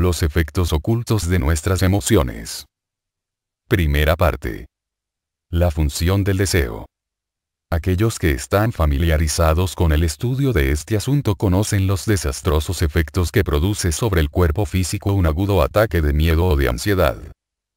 Los efectos ocultos de nuestras emociones. Primera parte. La función del deseo. Aquellos que están familiarizados con el estudio de este asunto conocen los desastrosos efectos que produce sobre el cuerpo físico un agudo ataque de miedo o de ansiedad.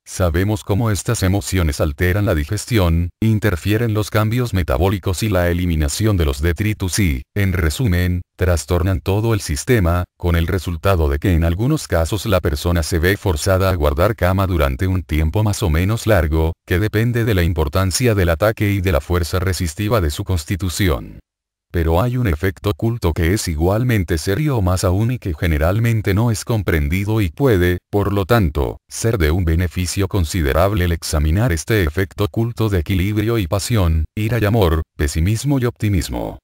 Sabemos cómo estas emociones alteran la digestión, interfieren los cambios metabólicos y la eliminación de los detritus y, en resumen, trastornan todo el sistema, con el resultado de que en algunos casos la persona se ve forzada a guardar cama durante un tiempo más o menos largo, que depende de la importancia del ataque y de la fuerza resistiva de su constitución. Pero hay un efecto oculto que es igualmente serio o más aún y que generalmente no es comprendido y puede, por lo tanto, ser de un beneficio considerable el examinar este efecto oculto de equilibrio y pasión, ira y amor, pesimismo y optimismo.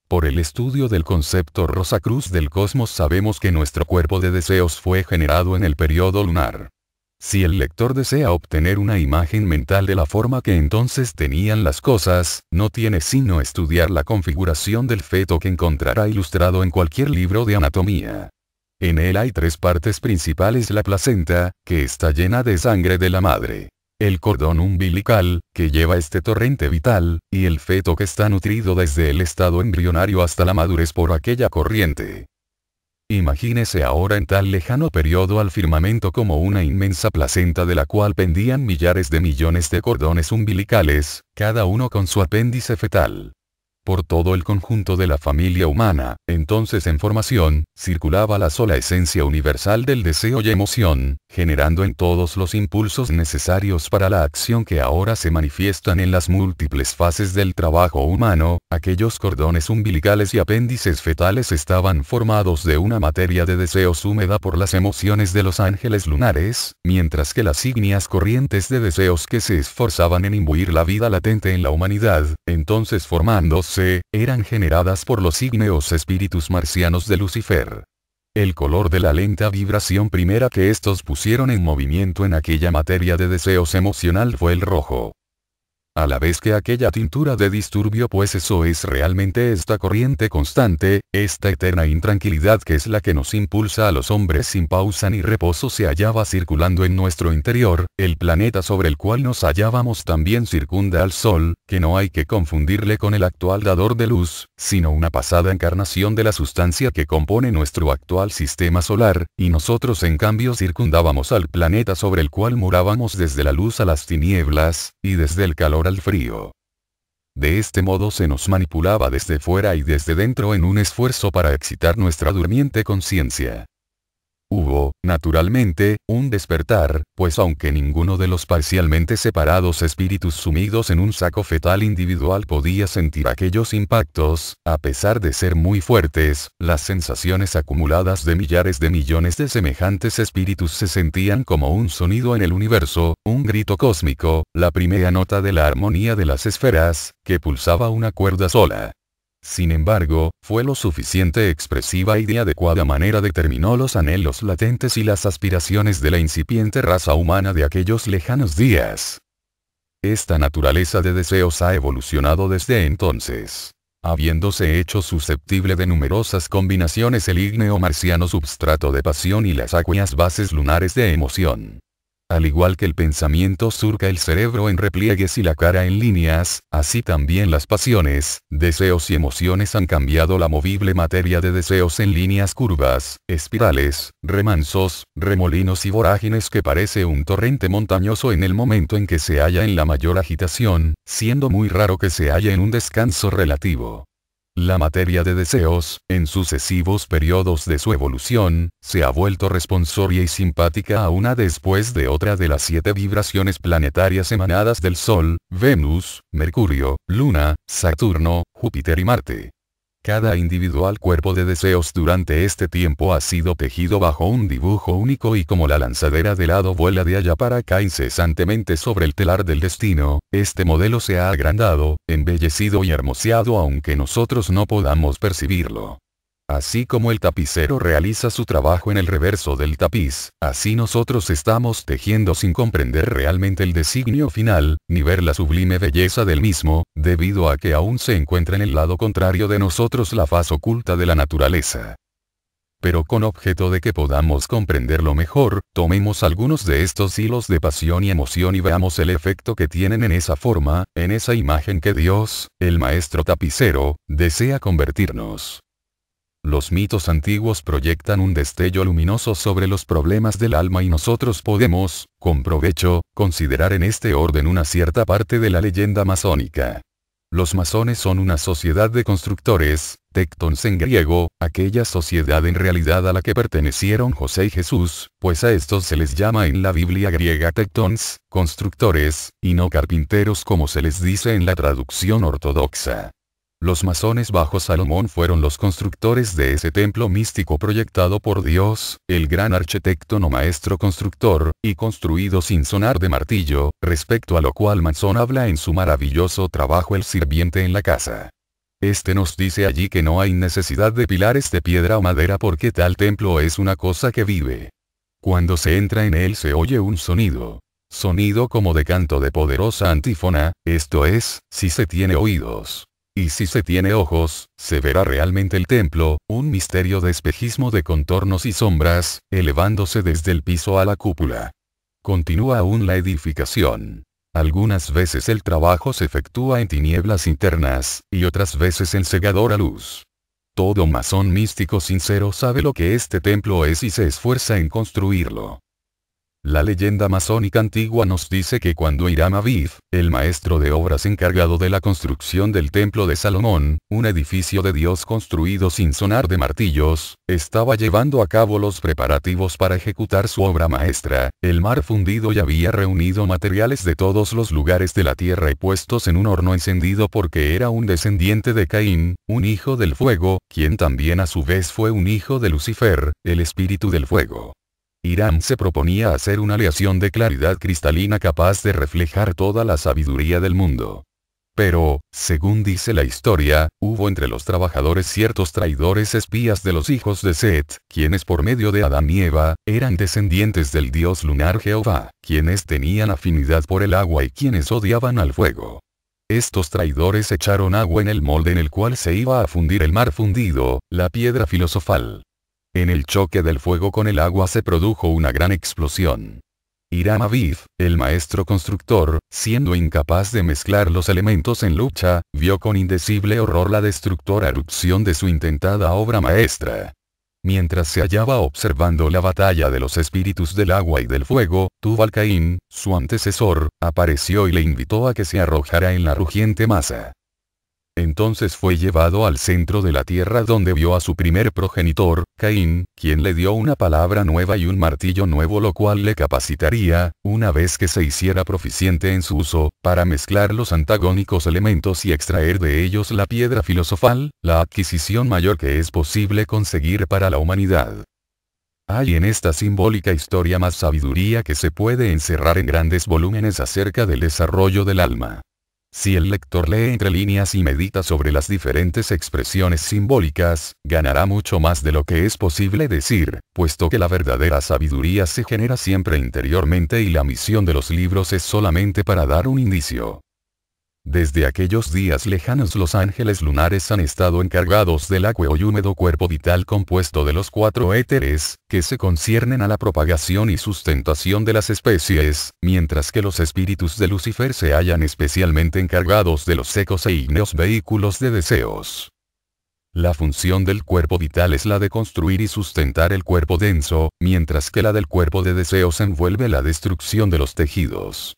Por el estudio del concepto Rosacruz del cosmos sabemos que nuestro cuerpo de deseos fue generado en el periodo lunar. Si el lector desea obtener una imagen mental de la forma que entonces tenían las cosas, no tiene sino estudiar la configuración del feto que encontrará ilustrado en cualquier libro de anatomía. En él hay tres partes principales: la placenta, que está llena de sangre de la madre; el cordón umbilical, que lleva este torrente vital, y el feto que está nutrido desde el estado embrionario hasta la madurez por aquella corriente. Imagínese ahora en tal lejano periodo al firmamento como una inmensa placenta de la cual pendían millares de millones de cordones umbilicales, cada uno con su apéndice fetal. Por todo el conjunto de la familia humana, entonces en formación, circulaba la sola esencia universal del deseo y emoción, generando en todos los impulsos necesarios para la acción que ahora se manifiestan en las múltiples fases del trabajo humano. Aquellos cordones umbilicales y apéndices fetales estaban formados de una materia de deseos húmeda por las emociones de los ángeles lunares, mientras que las ígneas corrientes de deseos que se esforzaban en imbuir la vida latente en la humanidad, entonces formándose, eran generadas por los ígneos espíritus marcianos de Lucifer. El color de la lenta vibración primera que estos pusieron en movimiento en aquella materia de deseos emocional fue el rojo. A la vez que aquella tintura de disturbio, pues eso es realmente esta corriente constante, esta eterna intranquilidad que es la que nos impulsa a los hombres sin pausa ni reposo, se hallaba circulando en nuestro interior. El planeta sobre el cual nos hallábamos también circunda al Sol, que no hay que confundirle con el actual dador de luz, sino una pasada encarnación de la sustancia que compone nuestro actual sistema solar, y nosotros en cambio circundábamos al planeta sobre el cual morábamos desde la luz a las tinieblas, y desde el calor al frío. De este modo se nos manipulaba desde fuera y desde dentro en un esfuerzo para excitar nuestra durmiente conciencia. Hubo, naturalmente, un despertar, pues aunque ninguno de los parcialmente separados espíritus sumidos en un saco fetal individual podía sentir aquellos impactos, a pesar de ser muy fuertes, las sensaciones acumuladas de millares de millones de semejantes espíritus se sentían como un sonido en el universo, un grito cósmico, la primera nota de la armonía de las esferas, que pulsaba una cuerda sola. Sin embargo, fue lo suficiente expresiva y de adecuada manera determinó los anhelos latentes y las aspiraciones de la incipiente raza humana de aquellos lejanos días. Esta naturaleza de deseos ha evolucionado desde entonces. Habiéndose hecho susceptible de numerosas combinaciones el ígneo marciano substrato de pasión y las acueas bases lunares de emoción. Al igual que el pensamiento surca el cerebro en repliegues y la cara en líneas, así también las pasiones, deseos y emociones han cambiado la movible materia de deseos en líneas curvas, espirales, remansos, remolinos y vorágines que parece un torrente montañoso en el momento en que se halla en la mayor agitación, siendo muy raro que se halle en un descanso relativo. La materia de deseos, en sucesivos periodos de su evolución, se ha vuelto responsoria y simpática a una después de otra de las 7 vibraciones planetarias emanadas del Sol, Venus, Mercurio, Luna, Saturno, Júpiter y Marte. Cada individual cuerpo de deseos durante este tiempo ha sido tejido bajo un dibujo único y como la lanzadera de hado vuela de allá para acá incesantemente sobre el telar del destino, este modelo se ha agrandado, embellecido y hermoseado aunque nosotros no podamos percibirlo. Así como el tapicero realiza su trabajo en el reverso del tapiz, así nosotros estamos tejiendo sin comprender realmente el designio final, ni ver la sublime belleza del mismo, debido a que aún se encuentra en el lado contrario de nosotros la faz oculta de la naturaleza. Pero con objeto de que podamos comprenderlo mejor, tomemos algunos de estos hilos de pasión y emoción y veamos el efecto que tienen en esa forma, en esa imagen que Dios, el maestro tapicero, desea convertirnos. Los mitos antiguos proyectan un destello luminoso sobre los problemas del alma y nosotros podemos, con provecho, considerar en este orden una cierta parte de la leyenda masónica. Los masones son una sociedad de constructores, tectons en griego, aquella sociedad en realidad a la que pertenecieron José y Jesús, pues a estos se les llama en la Biblia griega tectons, constructores, y no carpinteros como se les dice en la traducción ortodoxa. Los masones bajo Salomón fueron los constructores de ese templo místico proyectado por Dios, el gran arquitecto o maestro constructor, y construido sin sonar de martillo, respecto a lo cual Masón habla en su maravilloso trabajo El sirviente en la casa. Este nos dice allí que no hay necesidad de pilares de piedra o madera porque tal templo es una cosa que vive. Cuando se entra en él se oye un sonido. Sonido como de canto de poderosa antífona, esto es, si se tiene oídos. Y si se tiene ojos, se verá realmente el templo, un misterio de espejismo de contornos y sombras, elevándose desde el piso a la cúpula. Continúa aún la edificación. Algunas veces el trabajo se efectúa en tinieblas internas, y otras veces en cegadora luz. Todo masón místico sincero sabe lo que este templo es y se esfuerza en construirlo. La leyenda masónica antigua nos dice que cuando Hiram Aviv, el maestro de obras encargado de la construcción del templo de Salomón, un edificio de Dios construido sin sonar de martillos, estaba llevando a cabo los preparativos para ejecutar su obra maestra, el mar fundido ya había reunido materiales de todos los lugares de la tierra y puestos en un horno encendido porque era un descendiente de Caín, un hijo del fuego, quien también a su vez fue un hijo de Lucifer, el espíritu del fuego. Hiram se proponía hacer una aleación de claridad cristalina capaz de reflejar toda la sabiduría del mundo. Pero, según dice la historia, hubo entre los trabajadores ciertos traidores espías de los hijos de Set, quienes por medio de Adán y Eva, eran descendientes del dios lunar Jehová, quienes tenían afinidad por el agua y quienes odiaban al fuego. Estos traidores echaron agua en el molde en el cual se iba a fundir el mar fundido, la piedra filosofal. En el choque del fuego con el agua se produjo una gran explosión. Hiram Aviv, el maestro constructor, siendo incapaz de mezclar los elementos en lucha, vio con indecible horror la destructora erupción de su intentada obra maestra. Mientras se hallaba observando la batalla de los espíritus del agua y del fuego, Tubal-Caín, su antecesor, apareció y le invitó a que se arrojara en la rugiente masa. Entonces fue llevado al centro de la tierra donde vio a su primer progenitor, Caín, quien le dio una palabra nueva y un martillo nuevo lo cual le capacitaría, una vez que se hiciera proficiente en su uso, para mezclar los antagónicos elementos y extraer de ellos la piedra filosofal, la adquisición mayor que es posible conseguir para la humanidad. Hay en esta simbólica historia más sabiduría que se puede encerrar en grandes volúmenes acerca del desarrollo del alma. Si el lector lee entre líneas y medita sobre las diferentes expresiones simbólicas, ganará mucho más de lo que es posible decir, puesto que la verdadera sabiduría se genera siempre interiormente y la misión de los libros es solamente para dar un indicio. Desde aquellos días lejanos los ángeles lunares han estado encargados del acueo y húmedo cuerpo vital compuesto de los 4 éteres, que se conciernen a la propagación y sustentación de las especies, mientras que los espíritus de Lucifer se hallan especialmente encargados de los secos e ígneos vehículos de deseos. La función del cuerpo vital es la de construir y sustentar el cuerpo denso, mientras que la del cuerpo de deseos envuelve la destrucción de los tejidos.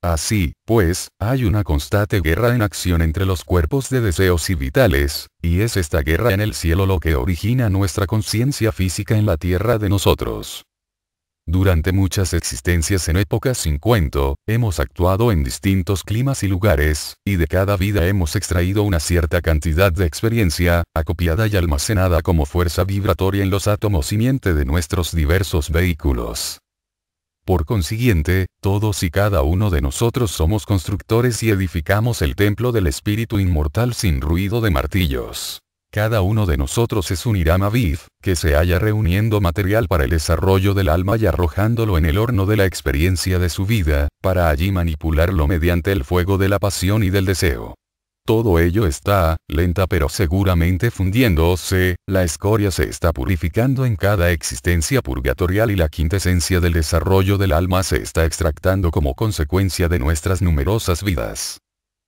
Así, pues, hay una constante guerra en acción entre los cuerpos de deseos y vitales, y es esta guerra en el cielo lo que origina nuestra conciencia física en la tierra de nosotros. Durante muchas existencias en épocas sin cuento, hemos actuado en distintos climas y lugares, y de cada vida hemos extraído una cierta cantidad de experiencia, acopiada y almacenada como fuerza vibratoria en los átomos simiente de nuestros diversos vehículos. Por consiguiente, todos y cada uno de nosotros somos constructores y edificamos el templo del espíritu inmortal sin ruido de martillos. Cada uno de nosotros es un Hiram Aviv, que se halla reuniendo material para el desarrollo del alma y arrojándolo en el horno de la experiencia de su vida, para allí manipularlo mediante el fuego de la pasión y del deseo. Todo ello está, lenta pero seguramente fundiéndose, la escoria se está purificando en cada existencia purgatorial y la quintesencia del desarrollo del alma se está extractando como consecuencia de nuestras numerosas vidas.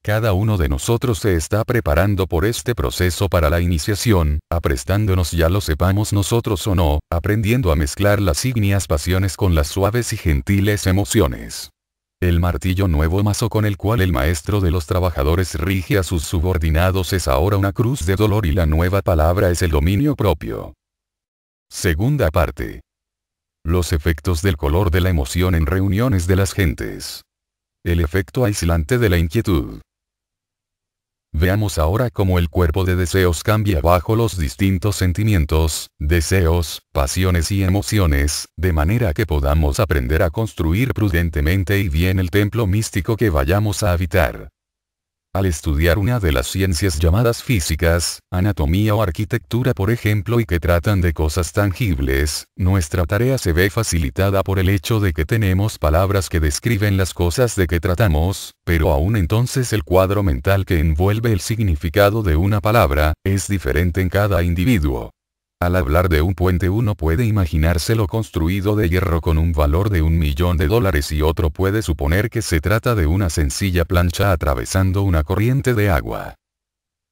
Cada uno de nosotros se está preparando por este proceso para la iniciación, aprestándonos ya lo sepamos nosotros o no, aprendiendo a mezclar las ígneas pasiones con las suaves y gentiles emociones. El martillo nuevo mazo con el cual el maestro de los trabajadores rige a sus subordinados es ahora una cruz de dolor y la nueva palabra es el dominio propio. Segunda parte. Los efectos del color de la emoción en reuniones de las gentes. El efecto aislante de la inquietud. Veamos ahora cómo el cuerpo de deseos cambia bajo los distintos sentimientos, deseos, pasiones y emociones, de manera que podamos aprender a construir prudentemente y bien el templo místico que vayamos a habitar. Al estudiar una de las ciencias llamadas físicas, anatomía o arquitectura por ejemplo y que tratan de cosas tangibles, nuestra tarea se ve facilitada por el hecho de que tenemos palabras que describen las cosas de que tratamos, pero aún entonces el cuadro mental que envuelve el significado de una palabra, es diferente en cada individuo. Al hablar de un puente uno puede imaginárselo construido de hierro con un valor de $1.000.000 y otro puede suponer que se trata de una sencilla plancha atravesando una corriente de agua.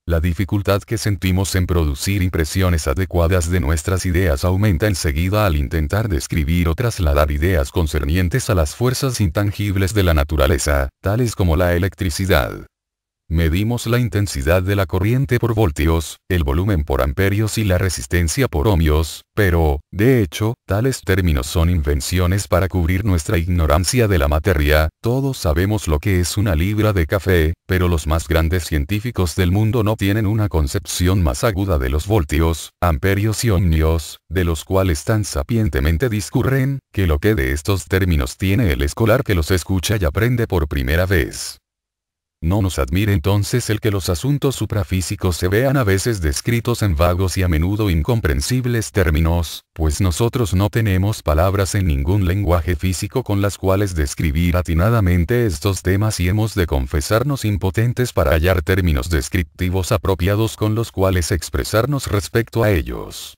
La dificultad que sentimos en producir impresiones adecuadas de nuestras ideas aumenta enseguida al intentar describir o trasladar ideas concernientes a las fuerzas intangibles de la naturaleza, tales como la electricidad. Medimos la intensidad de la corriente por voltios, el volumen por amperios y la resistencia por ohmios, pero, de hecho, tales términos son invenciones para cubrir nuestra ignorancia de la materia. Todos sabemos lo que es una libra de café, pero los más grandes científicos del mundo no tienen una concepción más aguda de los voltios, amperios y ohmios, de los cuales tan sapientemente discurren, que lo que de estos términos tiene el escolar que los escucha y aprende por primera vez. No nos admire entonces el que los asuntos suprafísicos se vean a veces descritos en vagos y a menudo incomprensibles términos, pues nosotros no tenemos palabras en ningún lenguaje físico con las cuales describir atinadamente estos temas y hemos de confesarnos impotentes para hallar términos descriptivos apropiados con los cuales expresarnos respecto a ellos.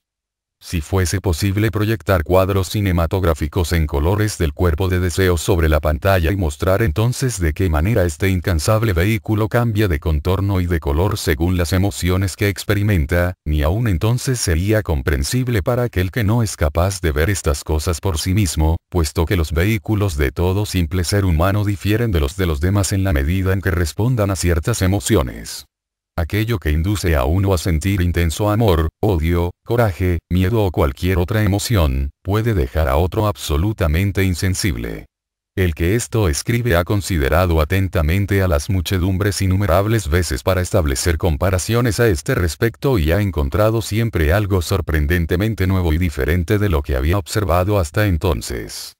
Si fuese posible proyectar cuadros cinematográficos en colores del cuerpo de deseos sobre la pantalla y mostrar entonces de qué manera este incansable vehículo cambia de contorno y de color según las emociones que experimenta, ni aún entonces sería comprensible para aquel que no es capaz de ver estas cosas por sí mismo, puesto que los vehículos de todo simple ser humano difieren de los demás en la medida en que respondan a ciertas emociones. Aquello que induce a uno a sentir intenso amor, odio, coraje, miedo o cualquier otra emoción, puede dejar a otro absolutamente insensible. El que esto escribe ha considerado atentamente a las muchedumbres innumerables veces para establecer comparaciones a este respecto y ha encontrado siempre algo sorprendentemente nuevo y diferente de lo que había observado hasta entonces.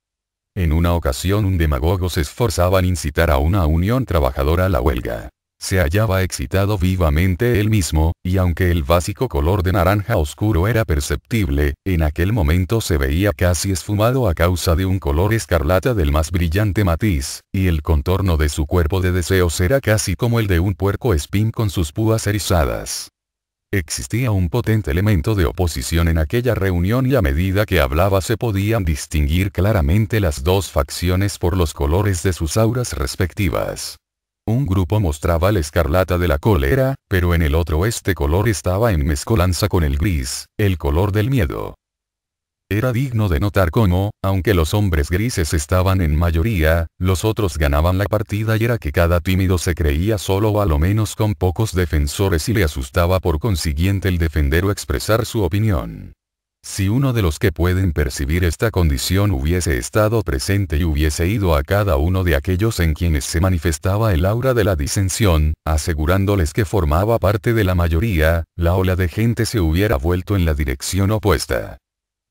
En una ocasión un demagogo se esforzaba en incitar a una unión trabajadora a la huelga. Se hallaba excitado vivamente él mismo, y aunque el básico color de naranja oscuro era perceptible, en aquel momento se veía casi esfumado a causa de un color escarlata del más brillante matiz, y el contorno de su cuerpo de deseos era casi como el de un puerco espín con sus púas erizadas. Existía un potente elemento de oposición en aquella reunión y a medida que hablaba se podían distinguir claramente las dos facciones por los colores de sus auras respectivas. Un grupo mostraba la escarlata de la cólera, pero en el otro este color estaba en mezcolanza con el gris, el color del miedo. Era digno de notar cómo, aunque los hombres grises estaban en mayoría, los otros ganaban la partida y era que cada tímido se creía solo o a lo menos con pocos defensores y le asustaba por consiguiente el defender o expresar su opinión. Si uno de los que pueden percibir esta condición hubiese estado presente y hubiese ido a cada uno de aquellos en quienes se manifestaba el aura de la disensión, asegurándoles que formaba parte de la mayoría, la ola de gente se hubiera vuelto en la dirección opuesta.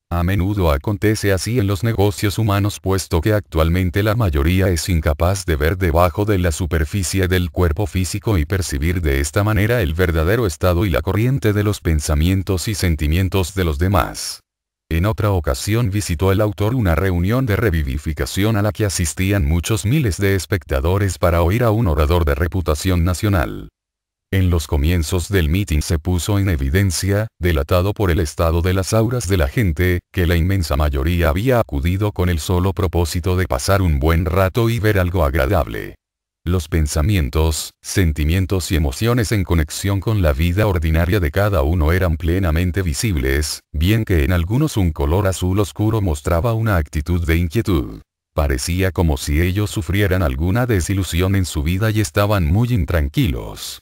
A menudo acontece así en los negocios humanos puesto que actualmente la mayoría es incapaz de ver debajo de la superficie del cuerpo físico y percibir de esta manera el verdadero estado y la corriente de los pensamientos y sentimientos de los demás. En otra ocasión visitó el autor una reunión de revivificación a la que asistían muchos miles de espectadores para oír a un orador de reputación nacional. En los comienzos del mitin se puso en evidencia, delatado por el estado de las auras de la gente, que la inmensa mayoría había acudido con el solo propósito de pasar un buen rato y ver algo agradable. Los pensamientos, sentimientos y emociones en conexión con la vida ordinaria de cada uno eran plenamente visibles, bien que en algunos un color azul oscuro mostraba una actitud de inquietud. Parecía como si ellos sufrieran alguna desilusión en su vida y estaban muy intranquilos.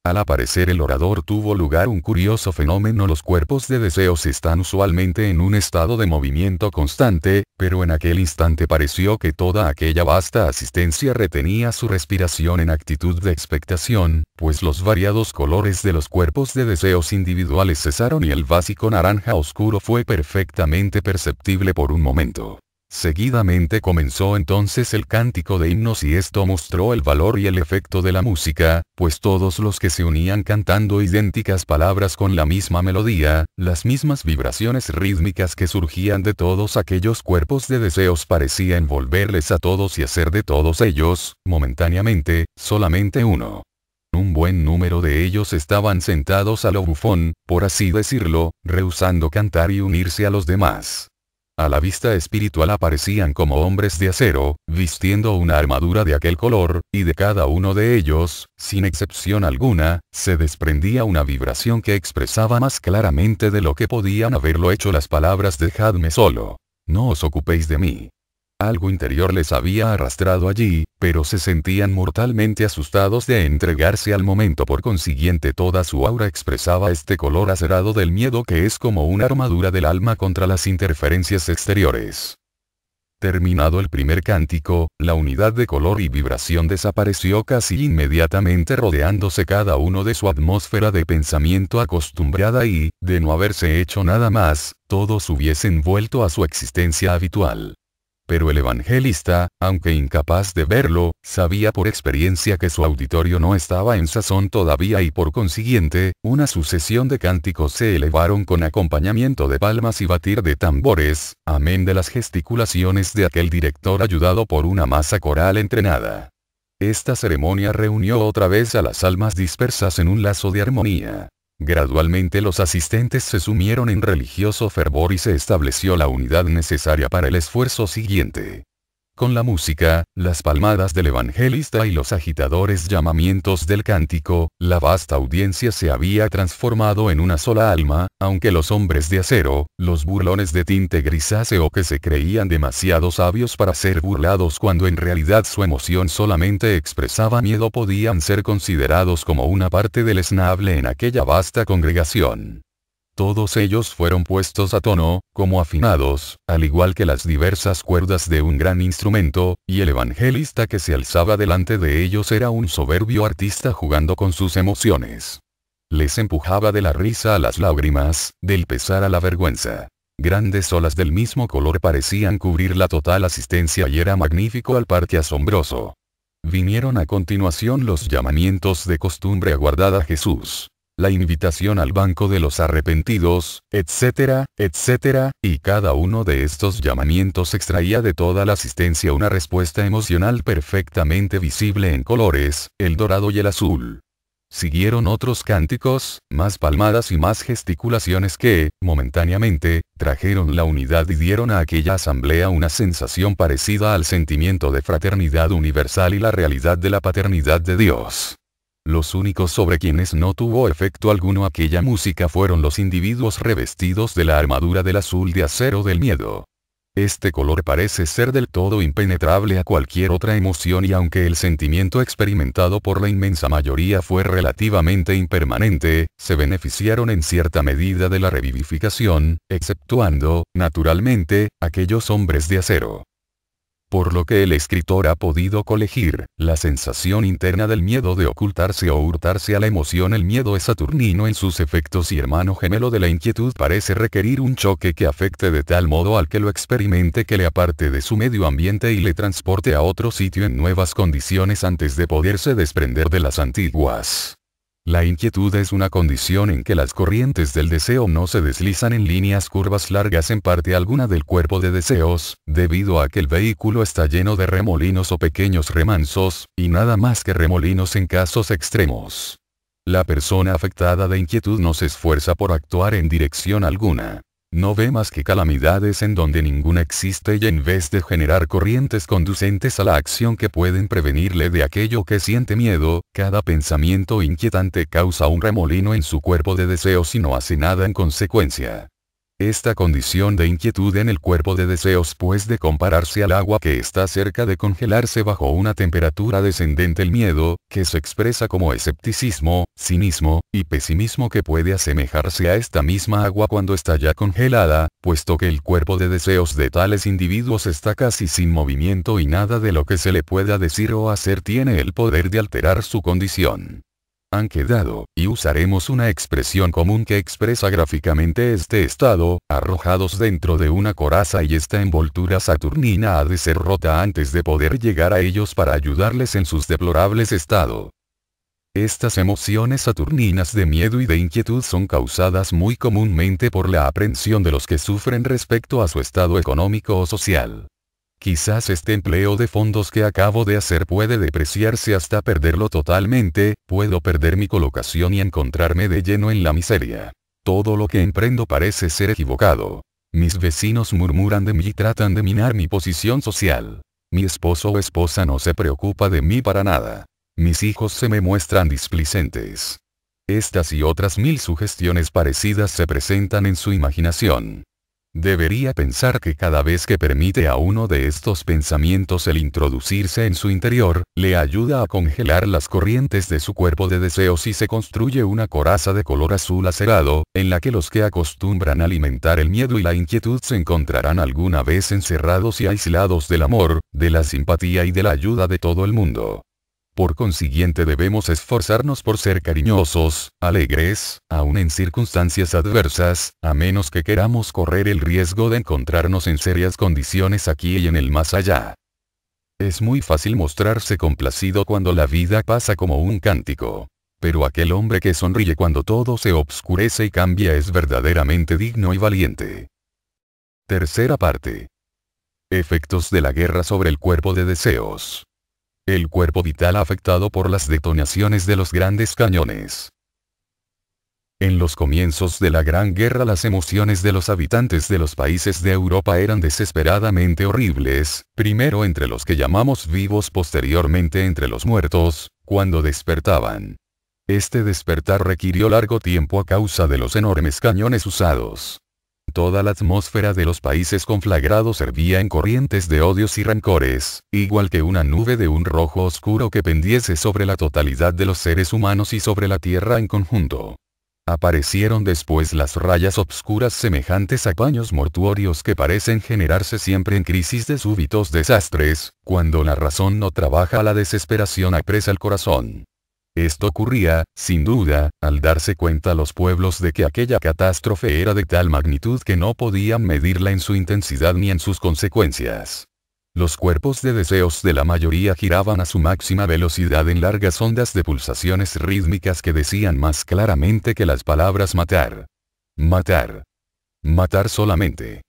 Al aparecer el orador tuvo lugar un curioso fenómeno. Los cuerpos de deseos están usualmente en un estado de movimiento constante, pero en aquel instante pareció que toda aquella vasta asistencia retenía su respiración en actitud de expectación, pues los variados colores de los cuerpos de deseos individuales cesaron y el básico naranja oscuro fue perfectamente perceptible por un momento. Seguidamente comenzó entonces el cántico de himnos y esto mostró el valor y el efecto de la música, pues todos los que se unían cantando idénticas palabras con la misma melodía, las mismas vibraciones rítmicas que surgían de todos aquellos cuerpos de deseos parecía envolverles a todos y hacer de todos ellos, momentáneamente, solamente uno. Un buen número de ellos estaban sentados a lo bufón, por así decirlo, rehusando cantar y unirse a los demás. A la vista espiritual aparecían como hombres de acero, vistiendo una armadura de aquel color, y de cada uno de ellos, sin excepción alguna, se desprendía una vibración que expresaba más claramente de lo que podían haberlo hecho las palabras "dejadme solo. No os ocupéis de mí". Algo interior les había arrastrado allí, pero se sentían mortalmente asustados de entregarse al momento. Por consiguiente toda su aura expresaba este color acerado del miedo que es como una armadura del alma contra las interferencias exteriores. Terminado el primer cántico, la unidad de color y vibración desapareció casi inmediatamente rodeándose cada uno de su atmósfera de pensamiento acostumbrada y, de no haberse hecho nada más, todos hubiesen vuelto a su existencia habitual. Pero el evangelista, aunque incapaz de verlo, sabía por experiencia que su auditorio no estaba en sazón todavía y por consiguiente, una sucesión de cánticos se elevaron con acompañamiento de palmas y batir de tambores, amén de las gesticulaciones de aquel director ayudado por una masa coral entrenada. Esta ceremonia reunió otra vez a las almas dispersas en un lazo de armonía. Gradualmente los asistentes se sumieron en religioso fervor y se estableció la unidad necesaria para el esfuerzo siguiente. Con la música, las palmadas del evangelista y los agitadores llamamientos del cántico, la vasta audiencia se había transformado en una sola alma, aunque los hombres de acero, los burlones de tinte grisáceo que se creían demasiado sabios para ser burlados cuando en realidad su emoción solamente expresaba miedo podían ser considerados como una parte del esnable en aquella vasta congregación. Todos ellos fueron puestos a tono, como afinados, al igual que las diversas cuerdas de un gran instrumento, y el evangelista que se alzaba delante de ellos era un soberbio artista jugando con sus emociones. Les empujaba de la risa a las lágrimas, del pesar a la vergüenza. Grandes olas del mismo color parecían cubrir la total asistencia y era magnífico al par que asombroso. Vinieron a continuación los llamamientos de costumbre aguardada a Jesús. La invitación al banco de los arrepentidos, etcétera, etcétera, y cada uno de estos llamamientos extraía de toda la asistencia una respuesta emocional perfectamente visible en colores, el dorado y el azul. Siguieron otros cánticos, más palmadas y más gesticulaciones que, momentáneamente, trajeron la unidad y dieron a aquella asamblea una sensación parecida al sentimiento de fraternidad universal y la realidad de la paternidad de Dios. Los únicos sobre quienes no tuvo efecto alguno aquella música fueron los individuos revestidos de la armadura del azul de acero del miedo. Este color parece ser del todo impenetrable a cualquier otra emoción y aunque el sentimiento experimentado por la inmensa mayoría fue relativamente impermanente, se beneficiaron en cierta medida de la revivificación, exceptuando, naturalmente, aquellos hombres de acero. Por lo que el escritor ha podido colegir, la sensación interna del miedo de ocultarse o hurtarse a la emoción. El miedo es saturnino en sus efectos y hermano gemelo de la inquietud parece requerir un choque que afecte de tal modo al que lo experimente que le aparte de su medio ambiente y le transporte a otro sitio en nuevas condiciones antes de poderse desprender de las antiguas. La inquietud es una condición en que las corrientes del deseo no se deslizan en líneas curvas largas en parte alguna del cuerpo de deseos, debido a que el vehículo está lleno de remolinos o pequeños remansos, y nada más que remolinos en casos extremos. La persona afectada de inquietud no se esfuerza por actuar en dirección alguna. No ve más que calamidades en donde ninguna existe y en vez de generar corrientes conducentes a la acción que pueden prevenirle de aquello que siente miedo, cada pensamiento inquietante causa un remolino en su cuerpo de deseos y no hace nada en consecuencia. Esta condición de inquietud en el cuerpo de deseos puede compararse al agua que está cerca de congelarse bajo una temperatura descendente. El miedo, que se expresa como escepticismo, cinismo, y pesimismo, que puede asemejarse a esta misma agua cuando está ya congelada, puesto que el cuerpo de deseos de tales individuos está casi sin movimiento y nada de lo que se le pueda decir o hacer tiene el poder de alterar su condición. Han quedado, y usaremos una expresión común que expresa gráficamente este estado, arrojados dentro de una coraza y esta envoltura saturnina ha de ser rota antes de poder llegar a ellos para ayudarles en sus deplorables estado. Estas emociones saturninas de miedo y de inquietud son causadas muy comúnmente por la aprensión de los que sufren respecto a su estado económico o social. Quizás este empleo de fondos que acabo de hacer puede depreciarse hasta perderlo totalmente, puedo perder mi colocación y encontrarme de lleno en la miseria. Todo lo que emprendo parece ser equivocado. Mis vecinos murmuran de mí y tratan de minar mi posición social. Mi esposo o esposa no se preocupa de mí para nada. Mis hijos se me muestran displicentes. Estas y otras 1000 sugestiones parecidas se presentan en su imaginación. Debería pensar que cada vez que permite a uno de estos pensamientos el introducirse en su interior, le ayuda a congelar las corrientes de su cuerpo de deseos y se construye una coraza de color azul acerado, en la que los que acostumbran alimentar el miedo y la inquietud se encontrarán alguna vez encerrados y aislados del amor, de la simpatía y de la ayuda de todo el mundo. Por consiguiente debemos esforzarnos por ser cariñosos, alegres, aun en circunstancias adversas, a menos que queramos correr el riesgo de encontrarnos en serias condiciones aquí y en el más allá. Es muy fácil mostrarse complacido cuando la vida pasa como un cántico. Pero aquel hombre que sonríe cuando todo se obscurece y cambia es verdaderamente digno y valiente. Tercera parte. Efectos de la guerra sobre el cuerpo de deseos. El cuerpo vital afectado por las detonaciones de los grandes cañones. En los comienzos de la Gran Guerra las emociones de los habitantes de los países de Europa eran desesperadamente horribles, primero entre los que llamamos vivos, posteriormente entre los muertos, cuando despertaban. Este despertar requirió largo tiempo a causa de los enormes cañones usados. Toda la atmósfera de los países conflagrados hervía en corrientes de odios y rencores, igual que una nube de un rojo oscuro que pendiese sobre la totalidad de los seres humanos y sobre la tierra en conjunto. Aparecieron después las rayas obscuras semejantes a paños mortuorios que parecen generarse siempre en crisis de súbitos desastres, cuando la razón no trabaja, la desesperación apresa el corazón. Esto ocurría, sin duda, al darse cuenta los pueblos de que aquella catástrofe era de tal magnitud que no podían medirla en su intensidad ni en sus consecuencias. Los cuerpos de deseos de la mayoría giraban a su máxima velocidad en largas ondas de pulsaciones rítmicas que decían más claramente que las palabras matar. Matar. Matar solamente.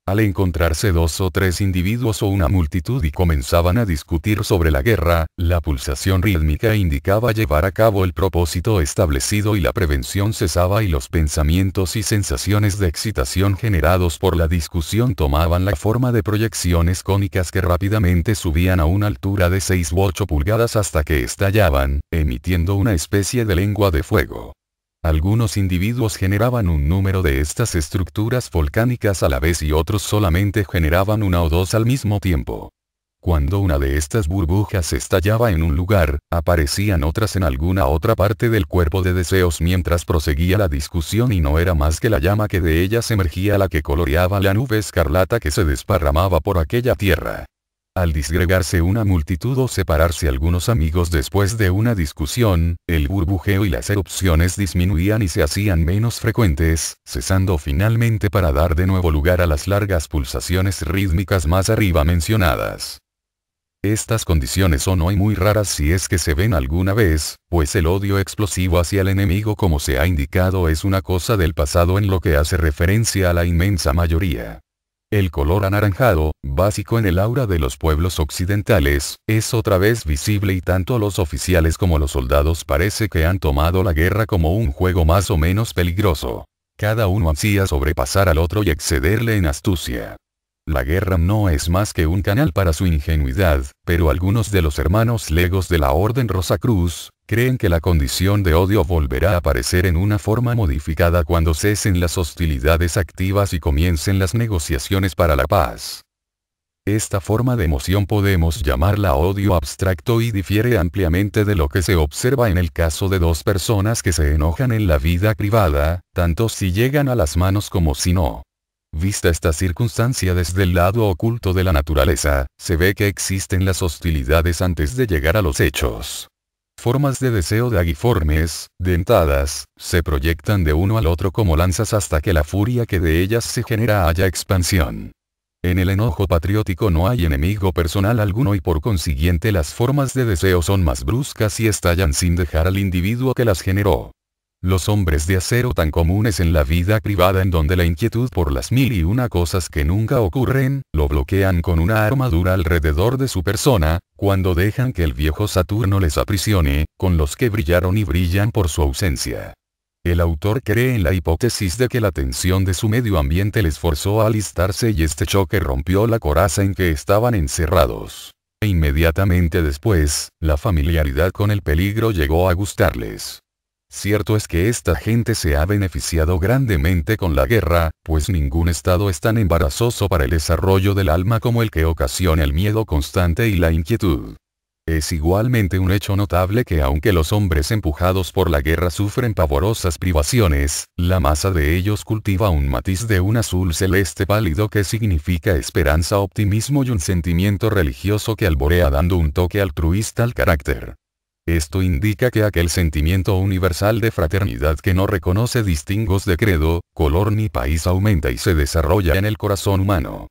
Al encontrarse 2 o 3 individuos o una multitud y comenzaban a discutir sobre la guerra, la pulsación rítmica indicaba llevar a cabo el propósito establecido y la prevención cesaba y los pensamientos y sensaciones de excitación generados por la discusión tomaban la forma de proyecciones cónicas que rápidamente subían a una altura de 6 u 8 pulgadas hasta que estallaban, emitiendo una especie de lengua de fuego. Algunos individuos generaban un número de estas estructuras volcánicas a la vez y otros solamente generaban 1 o 2 al mismo tiempo. Cuando una de estas burbujas estallaba en un lugar, aparecían otras en alguna otra parte del cuerpo de deseos mientras proseguía la discusión y no era más que la llama que de ellas emergía la que coloreaba la nube escarlata que se desparramaba por aquella tierra. Al disgregarse una multitud o separarse algunos amigos después de una discusión, el burbujeo y las erupciones disminuían y se hacían menos frecuentes, cesando finalmente para dar de nuevo lugar a las largas pulsaciones rítmicas más arriba mencionadas. Estas condiciones son hoy muy raras si es que se ven alguna vez, pues el odio explosivo hacia el enemigo, como se ha indicado, es una cosa del pasado en lo que hace referencia a la inmensa mayoría. El color anaranjado, básico en el aura de los pueblos occidentales, es otra vez visible y tanto los oficiales como los soldados parece que han tomado la guerra como un juego más o menos peligroso. Cada uno ansía sobrepasar al otro y excederle en astucia. La guerra no es más que un canal para su ingenuidad, pero algunos de los hermanos legos de la Orden Rosacruz, creen que la condición de odio volverá a aparecer en una forma modificada cuando cesen las hostilidades activas y comiencen las negociaciones para la paz. Esta forma de emoción podemos llamarla odio abstracto y difiere ampliamente de lo que se observa en el caso de dos personas que se enojan en la vida privada, tanto si llegan a las manos como si no. Vista esta circunstancia desde el lado oculto de la naturaleza, se ve que existen las hostilidades antes de llegar a los hechos. Formas de deseo daguiformes, dentadas, se proyectan de uno al otro como lanzas hasta que la furia que de ellas se genera haya expansión. En el enojo patriótico no hay enemigo personal alguno y por consiguiente las formas de deseo son más bruscas y estallan sin dejar al individuo que las generó. Los hombres de acero tan comunes en la vida privada en donde la inquietud por las mil y una cosas que nunca ocurren, lo bloquean con una armadura alrededor de su persona, cuando dejan que el viejo Saturno les aprisione, con los que brillaron y brillan por su ausencia. El autor cree en la hipótesis de que la tensión de su medio ambiente les forzó a alistarse y este choque rompió la coraza en que estaban encerrados. E inmediatamente después, la familiaridad con el peligro llegó a gustarles. Cierto es que esta gente se ha beneficiado grandemente con la guerra, pues ningún estado es tan embarazoso para el desarrollo del alma como el que ocasiona el miedo constante y la inquietud. Es igualmente un hecho notable que aunque los hombres empujados por la guerra sufren pavorosas privaciones, la masa de ellos cultiva un matiz de un azul celeste pálido que significa esperanza, optimismo y un sentimiento religioso que alborea dando un toque altruista al carácter. Esto indica que aquel sentimiento universal de fraternidad que no reconoce distingos de credo, color ni país aumenta y se desarrolla en el corazón humano.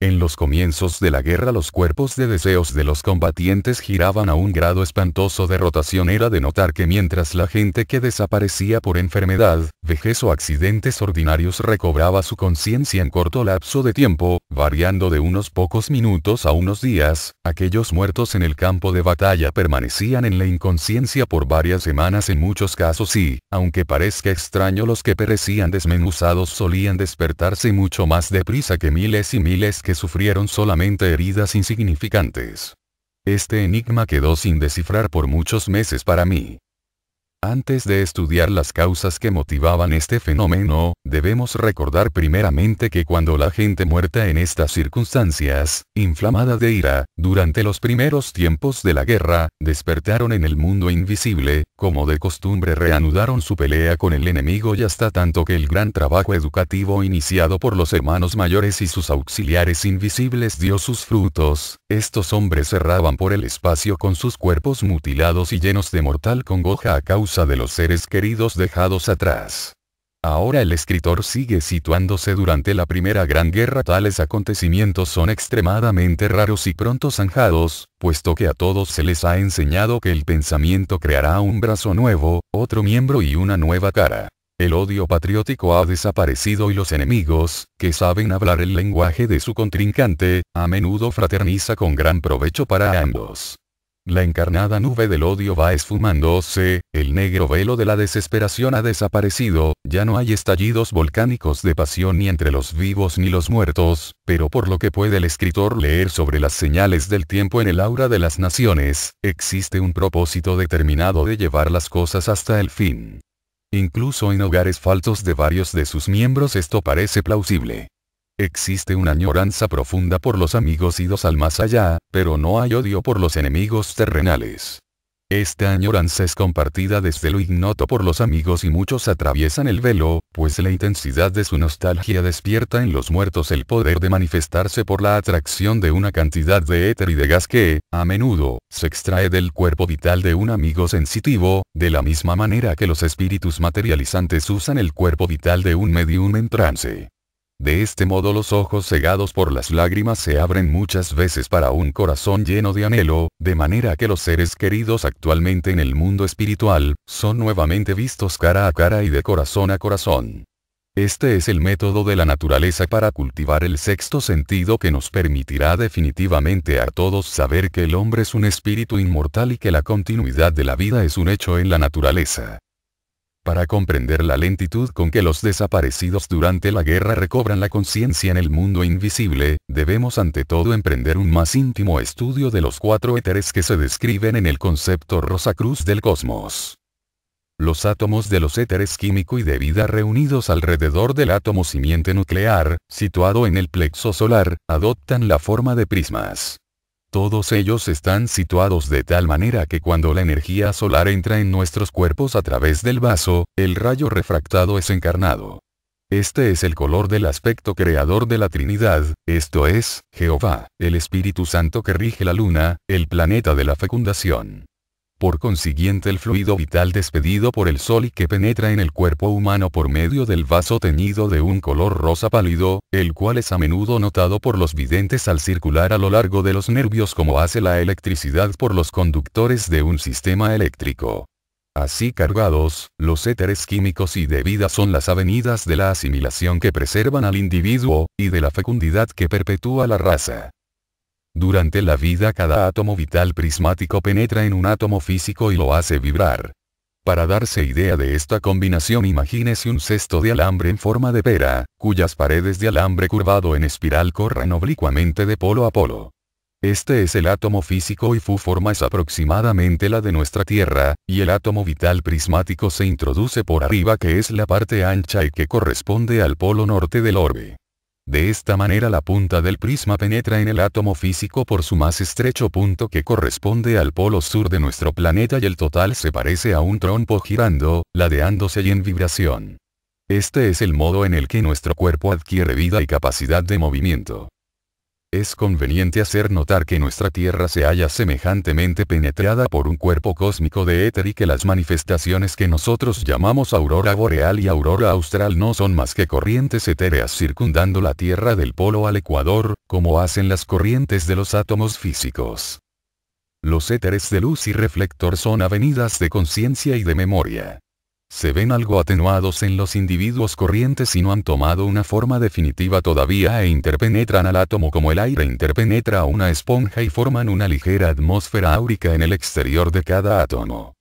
En los comienzos de la guerra los cuerpos de deseos de los combatientes giraban a un grado espantoso de rotación. Era de notar que mientras la gente que desaparecía por enfermedad, vejez o accidentes ordinarios recobraba su conciencia en corto lapso de tiempo, variando de unos pocos minutos a unos días, aquellos muertos en el campo de batalla permanecían en la inconsciencia por varias semanas en muchos casos y, aunque parezca extraño, los que perecían desmenuzados solían despertarse mucho más deprisa que miles y miles que sufrieron solamente heridas insignificantes. Este enigma quedó sin descifrar por muchos meses para mí. Antes de estudiar las causas que motivaban este fenómeno, debemos recordar primeramente que cuando la gente muerta en estas circunstancias, inflamada de ira, durante los primeros tiempos de la guerra, despertaron en el mundo invisible, como de costumbre reanudaron su pelea con el enemigo y hasta tanto que el gran trabajo educativo iniciado por los hermanos mayores y sus auxiliares invisibles dio sus frutos, estos hombres erraban por el espacio con sus cuerpos mutilados y llenos de mortal congoja a causa de los seres queridos dejados atrás. Ahora el escritor sigue situándose durante la Primera Gran Guerra. Tales acontecimientos son extremadamente raros y pronto zanjados, puesto que a todos se les ha enseñado que el pensamiento creará un brazo nuevo, otro miembro y una nueva cara. El odio patriótico ha desaparecido y los enemigos, que saben hablar el lenguaje de su contrincante, a menudo fraterniza con gran provecho para ambos. La encarnada nube del odio va esfumándose, el negro velo de la desesperación ha desaparecido, ya no hay estallidos volcánicos de pasión ni entre los vivos ni los muertos, pero por lo que puede el escritor leer sobre las señales del tiempo en el aura de las naciones, existe un propósito determinado de llevar las cosas hasta el fin. Incluso en hogares faltos de varios de sus miembros esto parece plausible. Existe una añoranza profunda por los amigos idos al más allá, pero no hay odio por los enemigos terrenales. Esta añoranza es compartida desde lo ignoto por los amigos y muchos atraviesan el velo, pues la intensidad de su nostalgia despierta en los muertos el poder de manifestarse por la atracción de una cantidad de éter y de gas que, a menudo, se extrae del cuerpo vital de un amigo sensitivo, de la misma manera que los espíritus materializantes usan el cuerpo vital de un medium en trance. De este modo los ojos cegados por las lágrimas se abren muchas veces para un corazón lleno de anhelo, de manera que los seres queridos actualmente en el mundo espiritual, son nuevamente vistos cara a cara y de corazón a corazón. Este es el método de la naturaleza para cultivar el sexto sentido que nos permitirá definitivamente a todos saber que el hombre es un espíritu inmortal y que la continuidad de la vida es un hecho en la naturaleza. Para comprender la lentitud con que los desaparecidos durante la guerra recobran la conciencia en el mundo invisible, debemos ante todo emprender un más íntimo estudio de los 4 éteres que se describen en el concepto Rosacruz del cosmos. Los átomos de los éteres químico y de vida reunidos alrededor del átomo simiente nuclear, situado en el plexo solar, adoptan la forma de prismas. Todos ellos están situados de tal manera que cuando la energía solar entra en nuestros cuerpos a través del vaso, el rayo refractado es encarnado. Este es el color del aspecto creador de la Trinidad, esto es, Jehová, el Espíritu Santo que rige la luna, el planeta de la fecundación. Por consiguiente el fluido vital despedido por el sol y que penetra en el cuerpo humano por medio del vaso teñido de un color rosa pálido, el cual es a menudo notado por los videntes al circular a lo largo de los nervios como hace la electricidad por los conductores de un sistema eléctrico. Así cargados, los éteres químicos y de vida son las avenidas de la asimilación que preservan al individuo, y de la fecundidad que perpetúa la raza. Durante la vida cada átomo vital prismático penetra en un átomo físico y lo hace vibrar. Para darse idea de esta combinación, imagínese un cesto de alambre en forma de pera, cuyas paredes de alambre curvado en espiral corran oblicuamente de polo a polo. Este es el átomo físico y su forma es aproximadamente la de nuestra Tierra, y el átomo vital prismático se introduce por arriba que es la parte ancha y que corresponde al polo norte del orbe. De esta manera la punta del prisma penetra en el átomo físico por su más estrecho punto que corresponde al polo sur de nuestro planeta y el total se parece a un trompo girando, ladeándose y en vibración. Este es el modo en el que nuestro cuerpo adquiere vida y capacidad de movimiento. Es conveniente hacer notar que nuestra Tierra se halla semejantemente penetrada por un cuerpo cósmico de éter y que las manifestaciones que nosotros llamamos aurora boreal y aurora austral no son más que corrientes etéreas circundando la Tierra del polo al ecuador, como hacen las corrientes de los átomos físicos. Los éteres de luz y reflector son avenidas de conciencia y de memoria. Se ven algo atenuados en los individuos corrientes y no han tomado una forma definitiva todavía e interpenetran al átomo como el aire interpenetra a una esponja y forman una ligera atmósfera áurica en el exterior de cada átomo.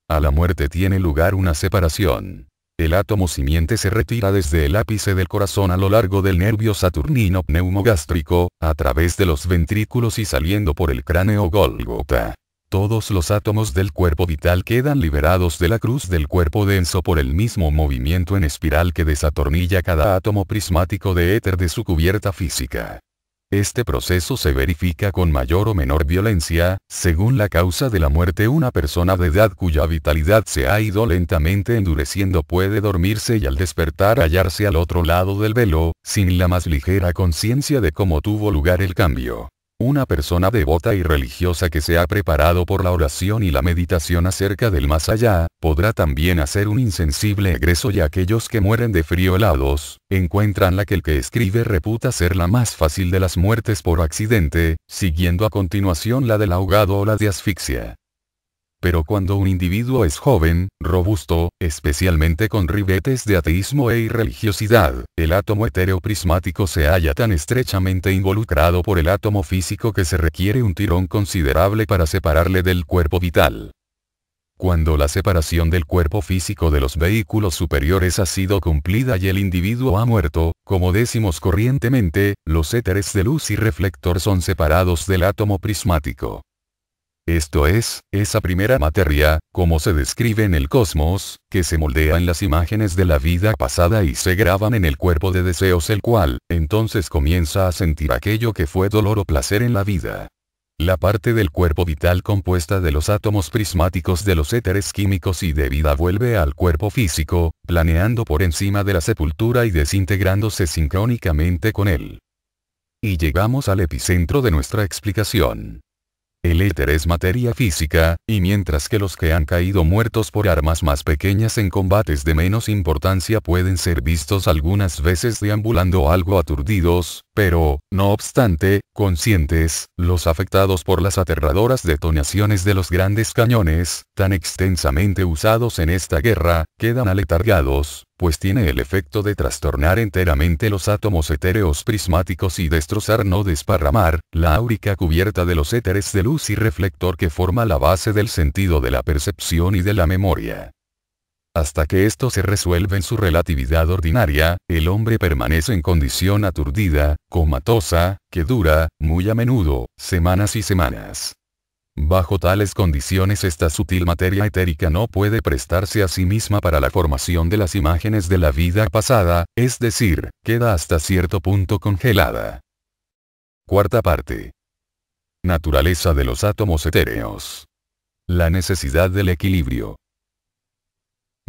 A la muerte tiene lugar una separación. El átomo simiente se retira desde el ápice del corazón a lo largo del nervio saturnino pneumogástrico, a través de los ventrículos y saliendo por el cráneo Gólgota. Todos los átomos del cuerpo vital quedan liberados de la cruz del cuerpo denso por el mismo movimiento en espiral que desatornilla cada átomo prismático de éter de su cubierta física. Este proceso se verifica con mayor o menor violencia, según la causa de la muerte. Una persona de edad cuya vitalidad se ha ido lentamente endureciendo puede dormirse y al despertar hallarse al otro lado del velo, sin la más ligera conciencia de cómo tuvo lugar el cambio. Una persona devota y religiosa que se ha preparado por la oración y la meditación acerca del más allá, podrá también hacer un insensible egreso y aquellos que mueren de frío helados, encuentran la que el que escribe reputa ser la más fácil de las muertes por accidente, siguiendo a continuación la del ahogado o la de asfixia. Pero cuando un individuo es joven, robusto, especialmente con ribetes de ateísmo e irreligiosidad, el átomo etéreo prismático se halla tan estrechamente involucrado por el átomo físico que se requiere un tirón considerable para separarle del cuerpo vital. Cuando la separación del cuerpo físico de los vehículos superiores ha sido cumplida y el individuo ha muerto, como decimos corrientemente, los éteres de luz y reflector son separados del átomo prismático. Esto es, esa primera materia, como se describe en el cosmos, que se moldea en las imágenes de la vida pasada y se graban en el cuerpo de deseos, el cual, entonces comienza a sentir aquello que fue dolor o placer en la vida. La parte del cuerpo vital compuesta de los átomos prismáticos de los éteres químicos y de vida vuelve al cuerpo físico, planeando por encima de la sepultura y desintegrándose sincrónicamente con él. Y llegamos al epicentro de nuestra explicación. El éter es materia física, y mientras que los que han caído muertos por armas más pequeñas en combates de menos importancia pueden ser vistos algunas veces deambulando algo aturdidos, pero, no obstante, conscientes, los afectados por las aterradoras detonaciones de los grandes cañones, tan extensamente usados en esta guerra, quedan aletargados, pues tiene el efecto de trastornar enteramente los átomos etéreos prismáticos y destrozar, no desparramar, la áurica cubierta de los éteres de luz y reflector que forma la base del sentido de la percepción y de la memoria. Hasta que esto se resuelve en su relatividad ordinaria, el hombre permanece en condición aturdida, comatosa, que dura, muy a menudo, semanas y semanas. Bajo tales condiciones esta sutil materia etérica no puede prestarse a sí misma para la formación de las imágenes de la vida pasada, es decir, queda hasta cierto punto congelada. Cuarta parte. Naturaleza de los átomos etéreos. La necesidad del equilibrio.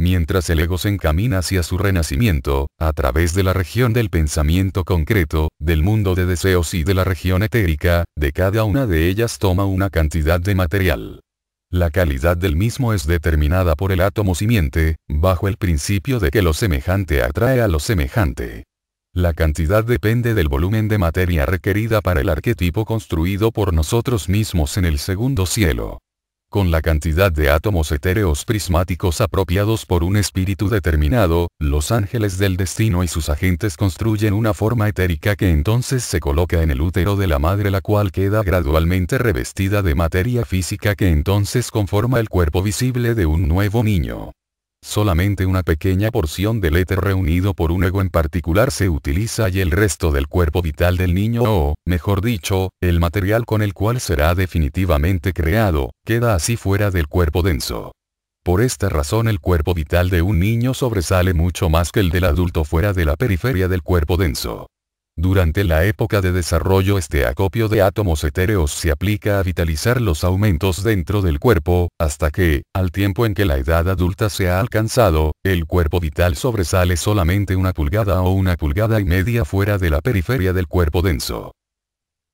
Mientras el ego se encamina hacia su renacimiento, a través de la región del pensamiento concreto, del mundo de deseos y de la región etérica, de cada una de ellas toma una cantidad de material. La calidad del mismo es determinada por el átomo simiente, bajo el principio de que lo semejante atrae a lo semejante. La cantidad depende del volumen de materia requerida para el arquetipo construido por nosotros mismos en el segundo cielo. Con la cantidad de átomos etéreos prismáticos apropiados por un espíritu determinado, los ángeles del destino y sus agentes construyen una forma etérica que entonces se coloca en el útero de la madre, la cual queda gradualmente revestida de materia física que entonces conforma el cuerpo visible de un nuevo niño. Solamente una pequeña porción del éter reunido por un ego en particular se utiliza y el resto del cuerpo vital del niño, o, mejor dicho, el material con el cual será definitivamente creado, queda así fuera del cuerpo denso. Por esta razón el cuerpo vital de un niño sobresale mucho más que el del adulto fuera de la periferia del cuerpo denso. Durante la época de desarrollo este acopio de átomos etéreos se aplica a vitalizar los aumentos dentro del cuerpo, hasta que, al tiempo en que la edad adulta se ha alcanzado, el cuerpo vital sobresale solamente 1 pulgada o 1,5 pulgadas fuera de la periferia del cuerpo denso.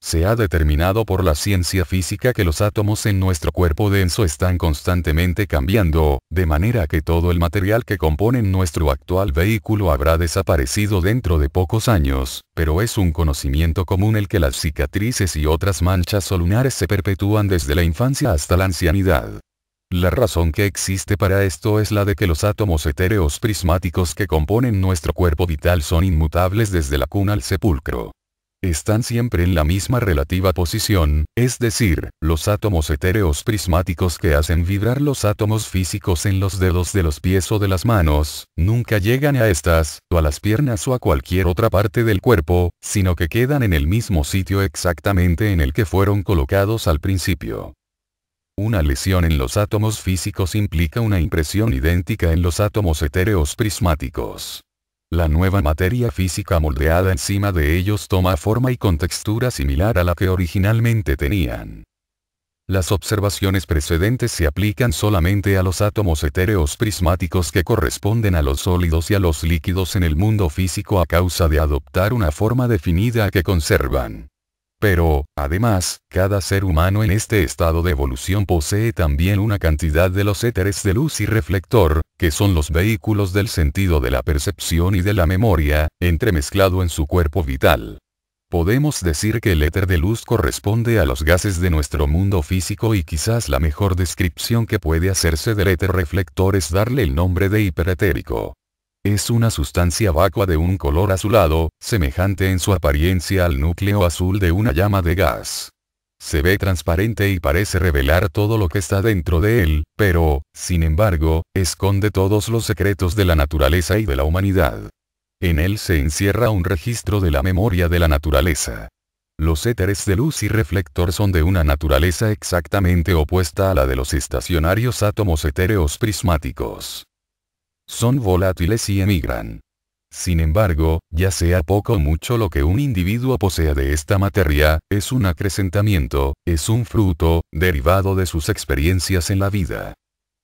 Se ha determinado por la ciencia física que los átomos en nuestro cuerpo denso están constantemente cambiando, de manera que todo el material que compone nuestro actual vehículo habrá desaparecido dentro de pocos años, pero es un conocimiento común el que las cicatrices y otras manchas o lunares se perpetúan desde la infancia hasta la ancianidad. La razón que existe para esto es la de que los átomos etéreos prismáticos que componen nuestro cuerpo vital son inmutables desde la cuna al sepulcro. Están siempre en la misma relativa posición, es decir, los átomos etéreos prismáticos que hacen vibrar los átomos físicos en los dedos de los pies o de las manos, nunca llegan a estas, o a las piernas o a cualquier otra parte del cuerpo, sino que quedan en el mismo sitio exactamente en el que fueron colocados al principio. Una lesión en los átomos físicos implica una impresión idéntica en los átomos etéreos prismáticos. La nueva materia física moldeada encima de ellos toma forma y contextura similar a la que originalmente tenían. Las observaciones precedentes se aplican solamente a los átomos etéreos prismáticos que corresponden a los sólidos y a los líquidos en el mundo físico a causa de adoptar una forma definida que conservan. Pero, además, cada ser humano en este estado de evolución posee también una cantidad de los éteres de luz y reflector, que son los vehículos del sentido de la percepción y de la memoria, entremezclado en su cuerpo vital. Podemos decir que el éter de luz corresponde a los gases de nuestro mundo físico y quizás la mejor descripción que puede hacerse del éter reflector es darle el nombre de hiperetérico. Es una sustancia vacua de un color azulado, semejante en su apariencia al núcleo azul de una llama de gas. Se ve transparente y parece revelar todo lo que está dentro de él, pero, sin embargo, esconde todos los secretos de la naturaleza y de la humanidad. En él se encierra un registro de la memoria de la naturaleza. Los éteres de luz y reflector son de una naturaleza exactamente opuesta a la de los estacionarios átomos etéreos prismáticos. Son volátiles y emigran. Sin embargo, ya sea poco o mucho lo que un individuo posea de esta materia, es un acrecentamiento, es un fruto, derivado de sus experiencias en la vida.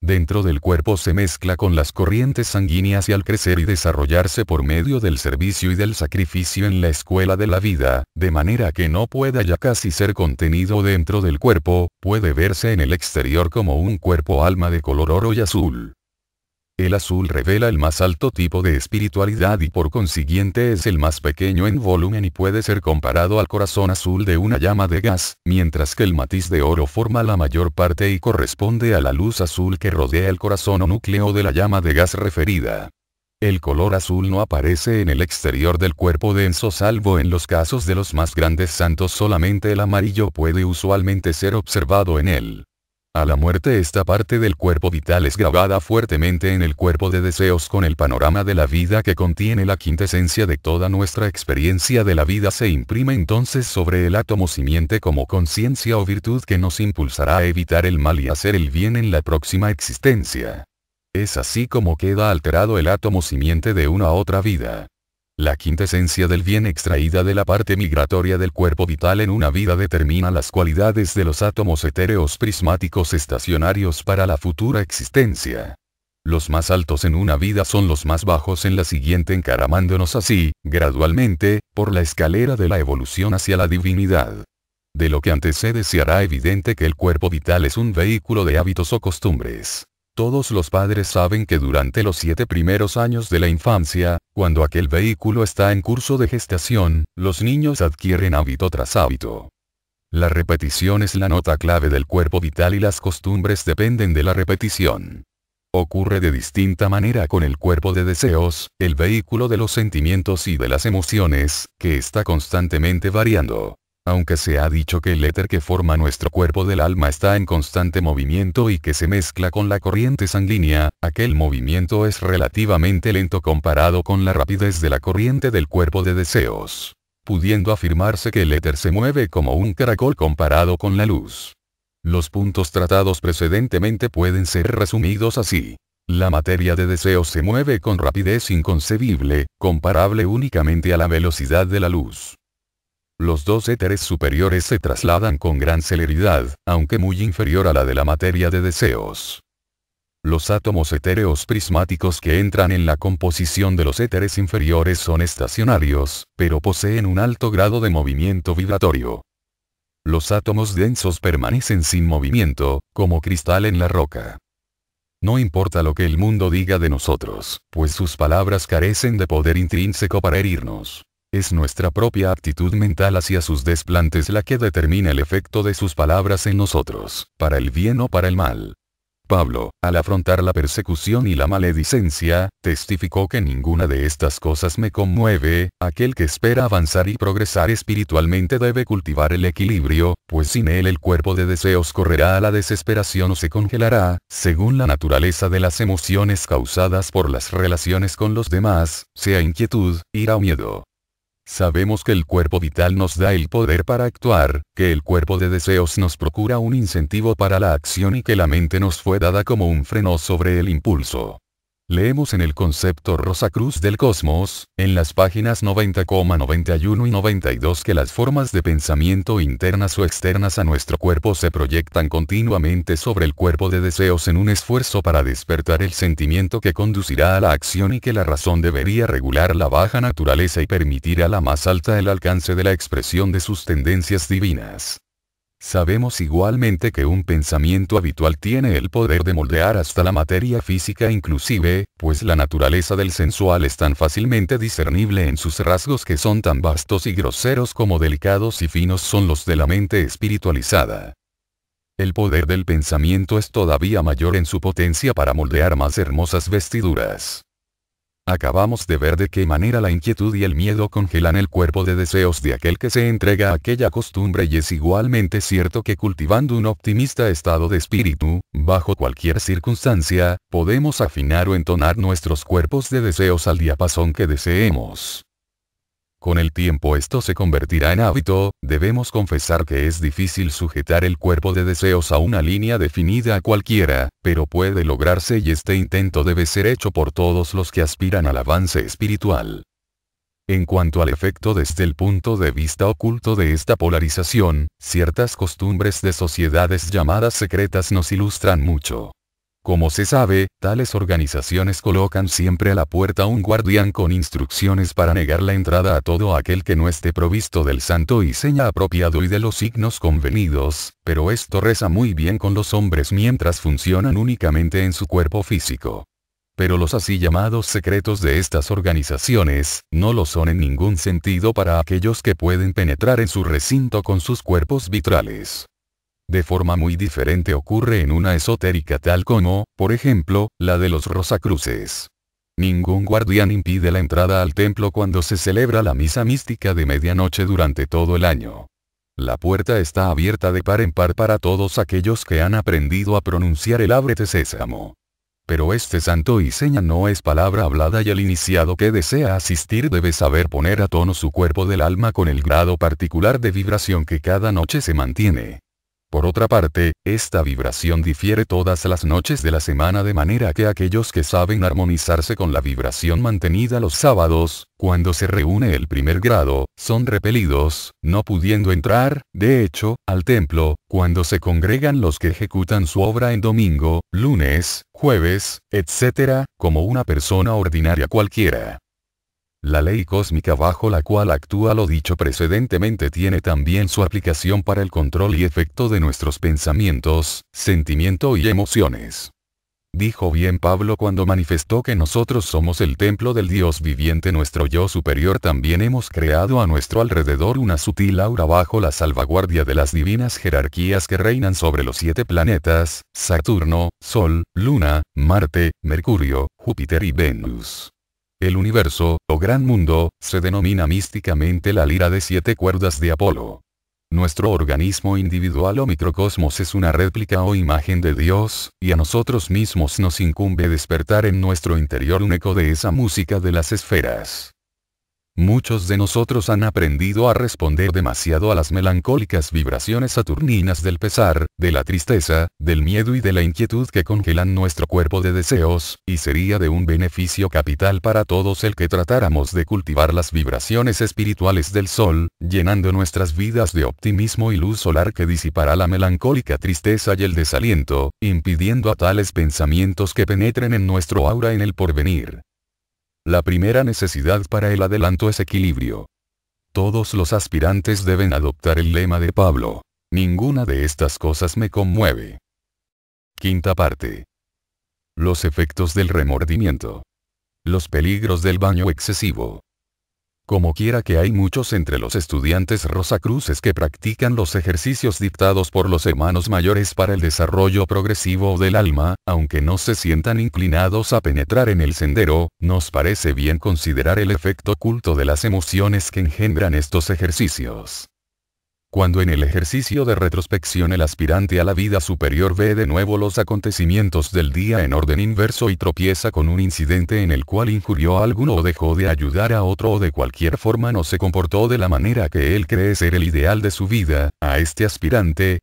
Dentro del cuerpo se mezcla con las corrientes sanguíneas y al crecer y desarrollarse por medio del servicio y del sacrificio en la escuela de la vida, de manera que no pueda ya casi ser contenido dentro del cuerpo, puede verse en el exterior como un cuerpo alma de color oro y azul. El azul revela el más alto tipo de espiritualidad y por consiguiente es el más pequeño en volumen y puede ser comparado al corazón azul de una llama de gas, mientras que el matiz de oro forma la mayor parte y corresponde a la luz azul que rodea el corazón o núcleo de la llama de gas referida. El color azul no aparece en el exterior del cuerpo denso salvo en los casos de los más grandes santos. Solamente el amarillo puede usualmente ser observado en él. A la muerte esta parte del cuerpo vital es grabada fuertemente en el cuerpo de deseos con el panorama de la vida que contiene la quintesencia de toda nuestra experiencia de la vida se imprime entonces sobre el átomo simiente como conciencia o virtud que nos impulsará a evitar el mal y hacer el bien en la próxima existencia. Es así como queda alterado el átomo simiente de una otra vida. La quintesencia del bien extraída de la parte migratoria del cuerpo vital en una vida determina las cualidades de los átomos etéreos prismáticos estacionarios para la futura existencia. Los más altos en una vida son los más bajos en la siguiente, encaramándonos así, gradualmente, por la escalera de la evolución hacia la divinidad. De lo que antecede se hará evidente que el cuerpo vital es un vehículo de hábitos o costumbres. Todos los padres saben que durante los 7 primeros años de la infancia, cuando aquel vehículo está en curso de gestación, los niños adquieren hábito tras hábito. La repetición es la nota clave del cuerpo vital y las costumbres dependen de la repetición. Ocurre de distinta manera con el cuerpo de deseos, el vehículo de los sentimientos y de las emociones, que está constantemente variando. Aunque se ha dicho que el éter que forma nuestro cuerpo del alma está en constante movimiento y que se mezcla con la corriente sanguínea, aquel movimiento es relativamente lento comparado con la rapidez de la corriente del cuerpo de deseos, pudiendo afirmarse que el éter se mueve como un caracol comparado con la luz. Los puntos tratados precedentemente pueden ser resumidos así. La materia de deseos se mueve con rapidez inconcebible, comparable únicamente a la velocidad de la luz. Los dos éteres superiores se trasladan con gran celeridad, aunque muy inferior a la de la materia de deseos. Los átomos etéreos prismáticos que entran en la composición de los éteres inferiores son estacionarios, pero poseen un alto grado de movimiento vibratorio. Los átomos densos permanecen sin movimiento, como cristal en la roca. No importa lo que el mundo diga de nosotros, pues sus palabras carecen de poder intrínseco para herirnos. Es nuestra propia actitud mental hacia sus desplantes la que determina el efecto de sus palabras en nosotros, para el bien o para el mal. Pablo, al afrontar la persecución y la maledicencia, testificó que ninguna de estas cosas me conmueve. Aquel que espera avanzar y progresar espiritualmente debe cultivar el equilibrio, pues sin él el cuerpo de deseos correrá a la desesperación o se congelará, según la naturaleza de las emociones causadas por las relaciones con los demás, sea inquietud, ira o miedo. Sabemos que el cuerpo vital nos da el poder para actuar, que el cuerpo de deseos nos procura un incentivo para la acción y que la mente nos fue dada como un freno sobre el impulso. Leemos en el concepto Rosacruz del Cosmos, en las páginas 90,91 y 92 que las formas de pensamiento internas o externas a nuestro cuerpo se proyectan continuamente sobre el cuerpo de deseos en un esfuerzo para despertar el sentimiento que conducirá a la acción y que la razón debería regular la baja naturaleza y permitir a la más alta el alcance de la expresión de sus tendencias divinas. Sabemos igualmente que un pensamiento habitual tiene el poder de moldear hasta la materia física inclusive, pues la naturaleza del sensual es tan fácilmente discernible en sus rasgos que son tan vastos y groseros como delicados y finos son los de la mente espiritualizada. El poder del pensamiento es todavía mayor en su potencia para moldear más hermosas vestiduras. Acabamos de ver de qué manera la inquietud y el miedo congelan el cuerpo de deseos de aquel que se entrega a aquella costumbre y es igualmente cierto que cultivando un optimista estado de espíritu, bajo cualquier circunstancia, podemos afinar o entonar nuestros cuerpos de deseos al diapasón que deseemos. Con el tiempo esto se convertirá en hábito, debemos confesar que es difícil sujetar el cuerpo de deseos a una línea definida a cualquiera, pero puede lograrse y este intento debe ser hecho por todos los que aspiran al avance espiritual. En cuanto al efecto desde el punto de vista oculto de esta polarización, ciertas costumbres de sociedades llamadas secretas nos ilustran mucho. Como se sabe, tales organizaciones colocan siempre a la puerta un guardián con instrucciones para negar la entrada a todo aquel que no esté provisto del santo y seña apropiado y de los signos convenidos, pero esto reza muy bien con los hombres mientras funcionan únicamente en su cuerpo físico. Pero los así llamados secretos de estas organizaciones, no lo son en ningún sentido para aquellos que pueden penetrar en su recinto con sus cuerpos vitrales. De forma muy diferente ocurre en una esotérica tal como, por ejemplo, la de los Rosacruces. Ningún guardián impide la entrada al templo cuando se celebra la misa mística de medianoche durante todo el año. La puerta está abierta de par en par para todos aquellos que han aprendido a pronunciar el ábrete sésamo. Pero este santo y seña no es palabra hablada y el iniciado que desea asistir debe saber poner a tono su cuerpo del alma con el grado particular de vibración que cada noche se mantiene. Por otra parte, esta vibración difiere todas las noches de la semana de manera que aquellos que saben armonizarse con la vibración mantenida los sábados, cuando se reúne el primer grado, son repelidos, no pudiendo entrar, de hecho, al templo, cuando se congregan los que ejecutan su obra en domingo, lunes, jueves, etc., como una persona ordinaria cualquiera. La ley cósmica bajo la cual actúa lo dicho precedentemente tiene también su aplicación para el control y efecto de nuestros pensamientos, sentimiento y emociones. Dijo bien Pablo cuando manifestó que nosotros somos el templo del Dios viviente. Nuestro yo superior también hemos creado a nuestro alrededor una sutil aura bajo la salvaguardia de las divinas jerarquías que reinan sobre los 7 planetas, Saturno, Sol, Luna, Marte, Mercurio, Júpiter y Venus. El universo, o gran mundo, se denomina místicamente la lira de 7 cuerdas de Apolo. Nuestro organismo individual o microcosmos es una réplica o imagen de Dios, y a nosotros mismos nos incumbe despertar en nuestro interior un eco de esa música de las esferas. Muchos de nosotros han aprendido a responder demasiado a las melancólicas vibraciones saturninas del pesar, de la tristeza, del miedo y de la inquietud que congelan nuestro cuerpo de deseos, y sería de un beneficio capital para todos el que tratáramos de cultivar las vibraciones espirituales del sol, llenando nuestras vidas de optimismo y luz solar que disipará la melancólica tristeza y el desaliento, impidiendo a tales pensamientos que penetren en nuestro aura en el porvenir. La primera necesidad para el adelanto es equilibrio. Todos los aspirantes deben adoptar el lema de Pablo: ninguna de estas cosas me conmueve. Quinta parte. Los efectos del remordimiento. Los peligros del baño excesivo. Como quiera que hay muchos entre los estudiantes rosacruces que practican los ejercicios dictados por los hermanos mayores para el desarrollo progresivo del alma, aunque no se sientan inclinados a penetrar en el sendero, nos parece bien considerar el efecto oculto de las emociones que engendran estos ejercicios. Cuando en el ejercicio de retrospección el aspirante a la vida superior ve de nuevo los acontecimientos del día en orden inverso y tropieza con un incidente en el cual injurió a alguno o dejó de ayudar a otro o de cualquier forma no se comportó de la manera que él cree ser el ideal de su vida, a este aspirante,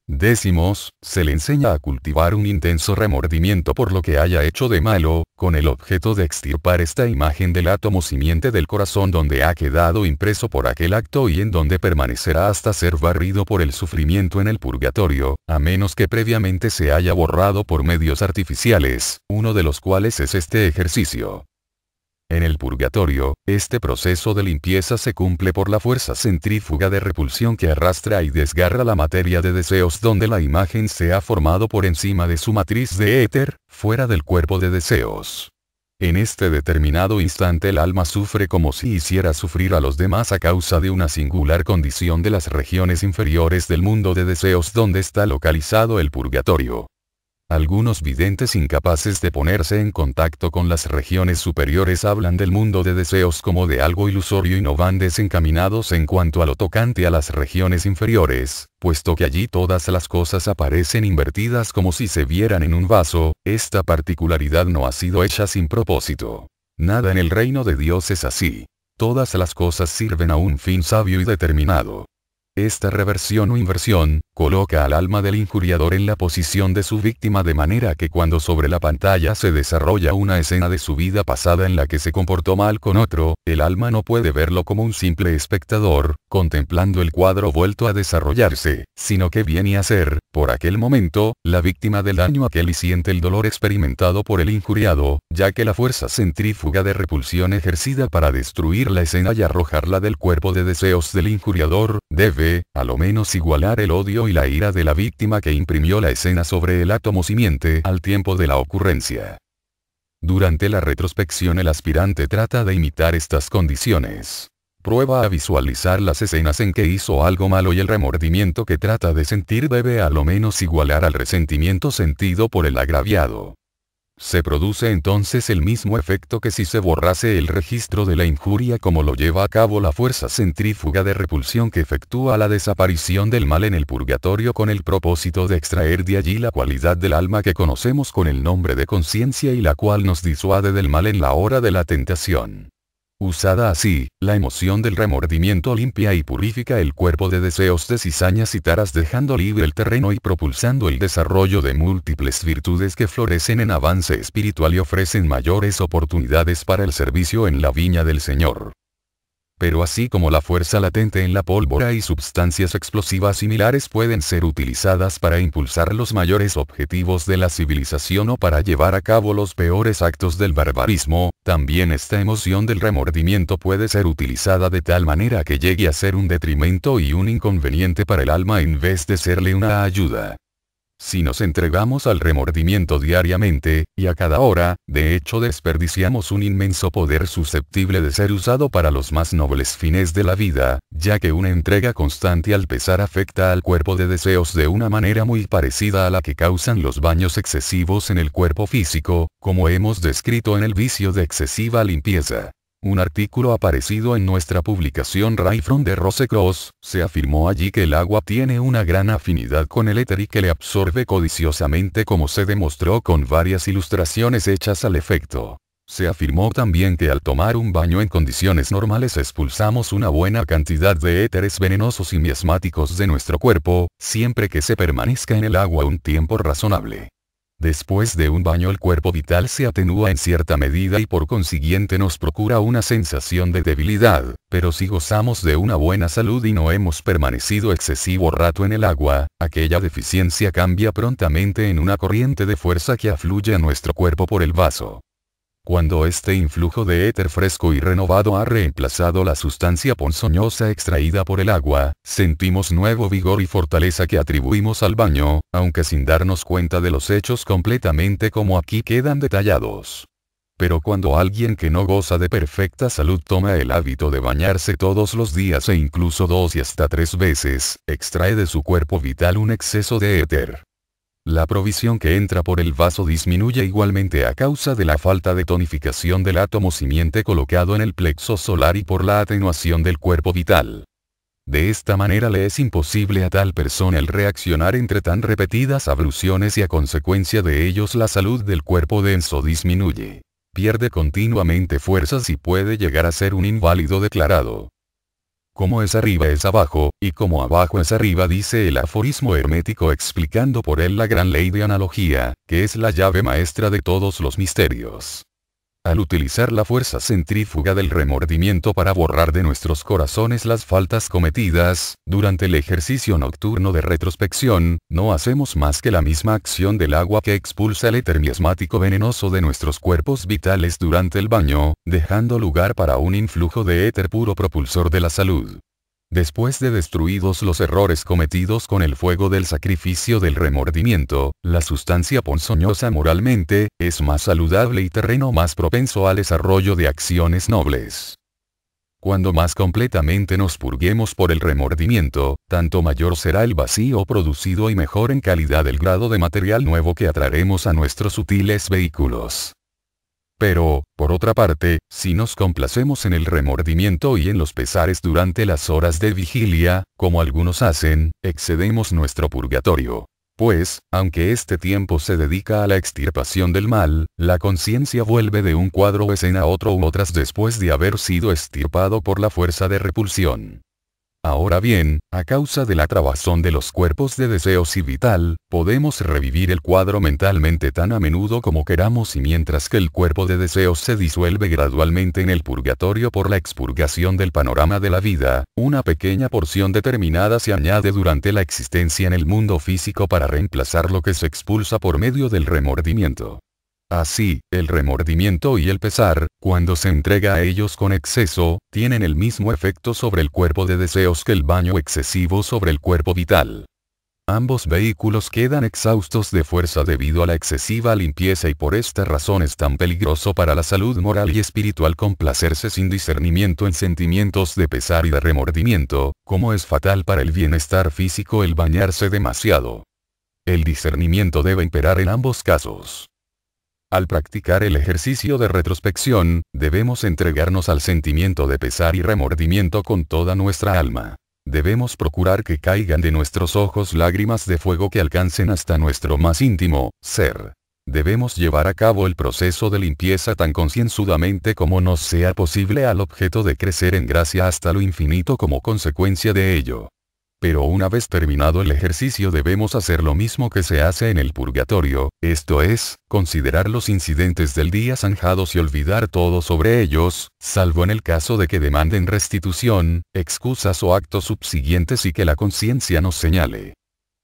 se le enseña a cultivar un intenso remordimiento por lo que haya hecho de malo, con el objeto de extirpar esta imagen del átomo simiente del corazón donde ha quedado impreso por aquel acto y en donde permanecerá hasta ser barrido por el sufrimiento en el purgatorio, a menos que previamente se haya borrado por medios artificiales, uno de los cuales es este ejercicio. En el purgatorio, este proceso de limpieza se cumple por la fuerza centrífuga de repulsión que arrastra y desgarra la materia de deseos donde la imagen se ha formado por encima de su matriz de éter, fuera del cuerpo de deseos. En este determinado instante el alma sufre como si hiciera sufrir a los demás a causa de una singular condición de las regiones inferiores del mundo de deseos donde está localizado el purgatorio. Algunos videntes incapaces de ponerse en contacto con las regiones superiores hablan del mundo de deseos como de algo ilusorio y no van desencaminados en cuanto a lo tocante a las regiones inferiores, puesto que allí todas las cosas aparecen invertidas como si se vieran en un vaso. Esta particularidad no ha sido hecha sin propósito. Nada en el reino de Dios es así. Todas las cosas sirven a un fin sabio y determinado. Esta reversión o inversión, coloca al alma del injuriador en la posición de su víctima de manera que cuando sobre la pantalla se desarrolla una escena de su vida pasada en la que se comportó mal con otro, el alma no puede verlo como un simple espectador, contemplando el cuadro vuelto a desarrollarse, sino que viene a ser, por aquel momento, la víctima del daño aquel y siente el dolor experimentado por el injuriado, ya que la fuerza centrífuga de repulsión ejercida para destruir la escena y arrojarla del cuerpo de deseos del injuriador, debe, a lo menos igualar el odio y la ira de la víctima que imprimió la escena sobre el átomo simiente al tiempo de la ocurrencia. Durante la retrospección el aspirante trata de imitar estas condiciones. Prueba a visualizar las escenas en que hizo algo malo y el remordimiento que trata de sentir debe a lo menos igualar al resentimiento sentido por el agraviado. Se produce entonces el mismo efecto que si se borrase el registro de la injuria, como lo lleva a cabo la fuerza centrífuga de repulsión que efectúa la desaparición del mal en el purgatorio con el propósito de extraer de allí la cualidad del alma que conocemos con el nombre de conciencia y la cual nos disuade del mal en la hora de la tentación. Usada así, la emoción del remordimiento limpia y purifica el cuerpo de deseos de cizañas y taras, dejando libre el terreno y propulsando el desarrollo de múltiples virtudes que florecen en avance espiritual y ofrecen mayores oportunidades para el servicio en la viña del Señor. Pero así como la fuerza latente en la pólvora y sustancias explosivas similares pueden ser utilizadas para impulsar los mayores objetivos de la civilización o para llevar a cabo los peores actos del barbarismo, también esta emoción del remordimiento puede ser utilizada de tal manera que llegue a ser un detrimento y un inconveniente para el alma en vez de serle una ayuda. Si nos entregamos al remordimiento diariamente, y a cada hora, de hecho desperdiciamos un inmenso poder susceptible de ser usado para los más nobles fines de la vida, ya que una entrega constante al pesar afecta al cuerpo de deseos de una manera muy parecida a la que causan los baños excesivos en el cuerpo físico, como hemos descrito en el vicio de excesiva limpieza. Un artículo aparecido en nuestra publicación Ray from the Rose Cross, se afirmó allí que el agua tiene una gran afinidad con el éter y que le absorbe codiciosamente, como se demostró con varias ilustraciones hechas al efecto. Se afirmó también que al tomar un baño en condiciones normales expulsamos una buena cantidad de éteres venenosos y miasmáticos de nuestro cuerpo, siempre que se permanezca en el agua un tiempo razonable. Después de un baño el cuerpo vital se atenúa en cierta medida y por consiguiente nos procura una sensación de debilidad, pero si gozamos de una buena salud y no hemos permanecido excesivo rato en el agua, aquella deficiencia cambia prontamente en una corriente de fuerza que afluye a nuestro cuerpo por el vaso. Cuando este influjo de éter fresco y renovado ha reemplazado la sustancia ponzoñosa extraída por el agua, sentimos nuevo vigor y fortaleza que atribuimos al baño, aunque sin darnos cuenta de los hechos completamente como aquí quedan detallados. Pero cuando alguien que no goza de perfecta salud toma el hábito de bañarse todos los días e incluso 2 y hasta 3 veces, extrae de su cuerpo vital un exceso de éter. La provisión que entra por el vaso disminuye igualmente a causa de la falta de tonificación del átomo simiente colocado en el plexo solar y por la atenuación del cuerpo vital. De esta manera le es imposible a tal persona el reaccionar entre tan repetidas abluciones y a consecuencia de ellos la salud del cuerpo denso disminuye. Pierde continuamente fuerzas y puede llegar a ser un inválido declarado. Como es arriba es abajo, y como abajo es arriba, dice el aforismo hermético explicando por él la gran ley de analogía, que es la llave maestra de todos los misterios. Al utilizar la fuerza centrífuga del remordimiento para borrar de nuestros corazones las faltas cometidas, durante el ejercicio nocturno de retrospección, no hacemos más que la misma acción del agua que expulsa el éter miasmático venenoso de nuestros cuerpos vitales durante el baño, dejando lugar para un influjo de éter puro propulsor de la salud. Después de destruidos los errores cometidos con el fuego del sacrificio del remordimiento, la sustancia ponzoñosa moralmente, es más saludable y terreno más propenso al desarrollo de acciones nobles. Cuando más completamente nos purguemos por el remordimiento, tanto mayor será el vacío producido y mejor en calidad el grado de material nuevo que atraeremos a nuestros sutiles vehículos. Pero, por otra parte, si nos complacemos en el remordimiento y en los pesares durante las horas de vigilia, como algunos hacen, excedemos nuestro purgatorio. Pues, aunque este tiempo se dedica a la extirpación del mal, la conciencia vuelve de un cuadro o escena a otro u otras después de haber sido extirpado por la fuerza de repulsión. Ahora bien, a causa de la trabazón de los cuerpos de deseos y vital, podemos revivir el cuadro mentalmente tan a menudo como queramos, y mientras que el cuerpo de deseos se disuelve gradualmente en el purgatorio por la expurgación del panorama de la vida, una pequeña porción determinada se añade durante la existencia en el mundo físico para reemplazar lo que se expulsa por medio del remordimiento. Así, el remordimiento y el pesar, cuando se entrega a ellos con exceso, tienen el mismo efecto sobre el cuerpo de deseos que el baño excesivo sobre el cuerpo vital. Ambos vehículos quedan exhaustos de fuerza debido a la excesiva limpieza, y por esta razón es tan peligroso para la salud moral y espiritual complacerse sin discernimiento en sentimientos de pesar y de remordimiento, como es fatal para el bienestar físico el bañarse demasiado. El discernimiento debe imperar en ambos casos. Al practicar el ejercicio de retrospección, debemos entregarnos al sentimiento de pesar y remordimiento con toda nuestra alma. Debemos procurar que caigan de nuestros ojos lágrimas de fuego que alcancen hasta nuestro más íntimo ser. Debemos llevar a cabo el proceso de limpieza tan concienzudamente como nos sea posible al objeto de crecer en gracia hasta lo infinito como consecuencia de ello. Pero una vez terminado el ejercicio debemos hacer lo mismo que se hace en el purgatorio, esto es, considerar los incidentes del día zanjados y olvidar todo sobre ellos, salvo en el caso de que demanden restitución, excusas o actos subsiguientes y que la conciencia nos señale.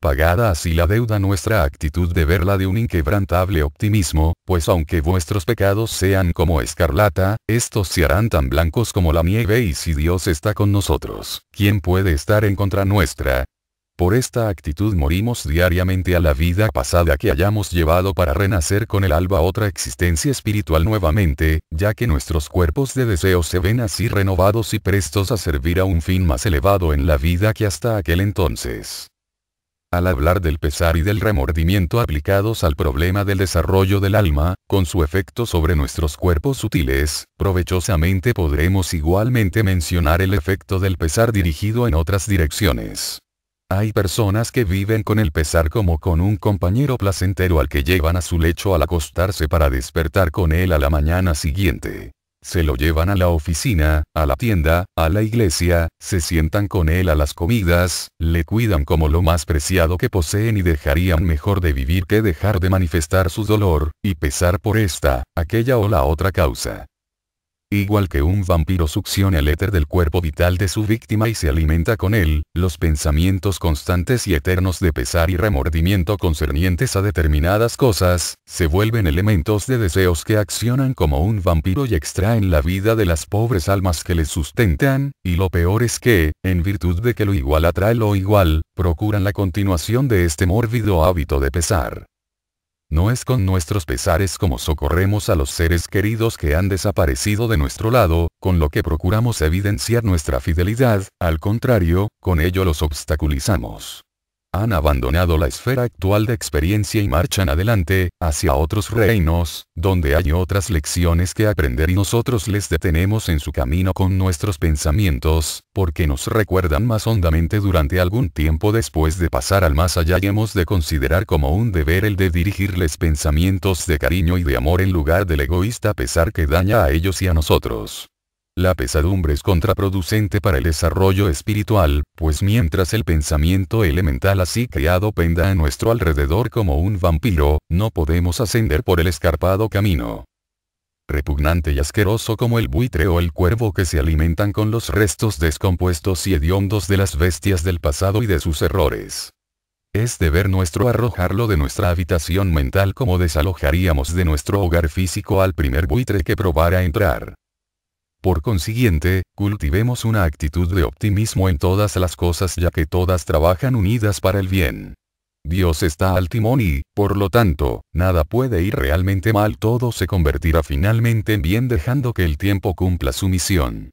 Pagada así la deuda, nuestra actitud de verla de un inquebrantable optimismo, pues aunque vuestros pecados sean como escarlata, estos se harán tan blancos como la nieve, y si Dios está con nosotros, ¿quién puede estar en contra nuestra? Por esta actitud morimos diariamente a la vida pasada que hayamos llevado para renacer con el alba otra existencia espiritual nuevamente, ya que nuestros cuerpos de deseo se ven así renovados y prestos a servir a un fin más elevado en la vida que hasta aquel entonces. Al hablar del pesar y del remordimiento aplicados al problema del desarrollo del alma, con su efecto sobre nuestros cuerpos sutiles, provechosamente podremos igualmente mencionar el efecto del pesar dirigido en otras direcciones. Hay personas que viven con el pesar como con un compañero placentero al que llevan a su lecho al acostarse para despertar con él a la mañana siguiente. Se lo llevan a la oficina, a la tienda, a la iglesia, se sientan con él a las comidas, le cuidan como lo más preciado que poseen y dejarían mejor de vivir que dejar de manifestar su dolor, y pesar por esta, aquella o la otra causa. Igual que un vampiro succiona el éter del cuerpo vital de su víctima y se alimenta con él, los pensamientos constantes y eternos de pesar y remordimiento concernientes a determinadas cosas, se vuelven elementos de deseos que accionan como un vampiro y extraen la vida de las pobres almas que les sustentan, y lo peor es que, en virtud de que lo igual atrae lo igual, procuran la continuación de este mórbido hábito de pesar. No es con nuestros pesares como socorremos a los seres queridos que han desaparecido de nuestro lado, con lo que procuramos evidenciar nuestra fidelidad, al contrario, con ello los obstaculizamos. Han abandonado la esfera actual de experiencia y marchan adelante, hacia otros reinos, donde hay otras lecciones que aprender y nosotros les detenemos en su camino con nuestros pensamientos, porque nos recuerdan más hondamente durante algún tiempo después de pasar al más allá y hemos de considerar como un deber el de dirigirles pensamientos de cariño y de amor en lugar del egoísta pesar que daña a ellos y a nosotros. La pesadumbre es contraproducente para el desarrollo espiritual, pues mientras el pensamiento elemental así creado penda a nuestro alrededor como un vampiro, no podemos ascender por el escarpado camino. Repugnante y asqueroso como el buitre o el cuervo que se alimentan con los restos descompuestos y hediondos de las bestias del pasado y de sus errores. Es deber nuestro arrojarlo de nuestra habitación mental como desalojaríamos de nuestro hogar físico al primer buitre que probara entrar. Por consiguiente, cultivemos una actitud de optimismo en todas las cosas ya que todas trabajan unidas para el bien. Dios está al timón y, por lo tanto, nada puede ir realmente mal, todo se convertirá finalmente en bien dejando que el tiempo cumpla su misión.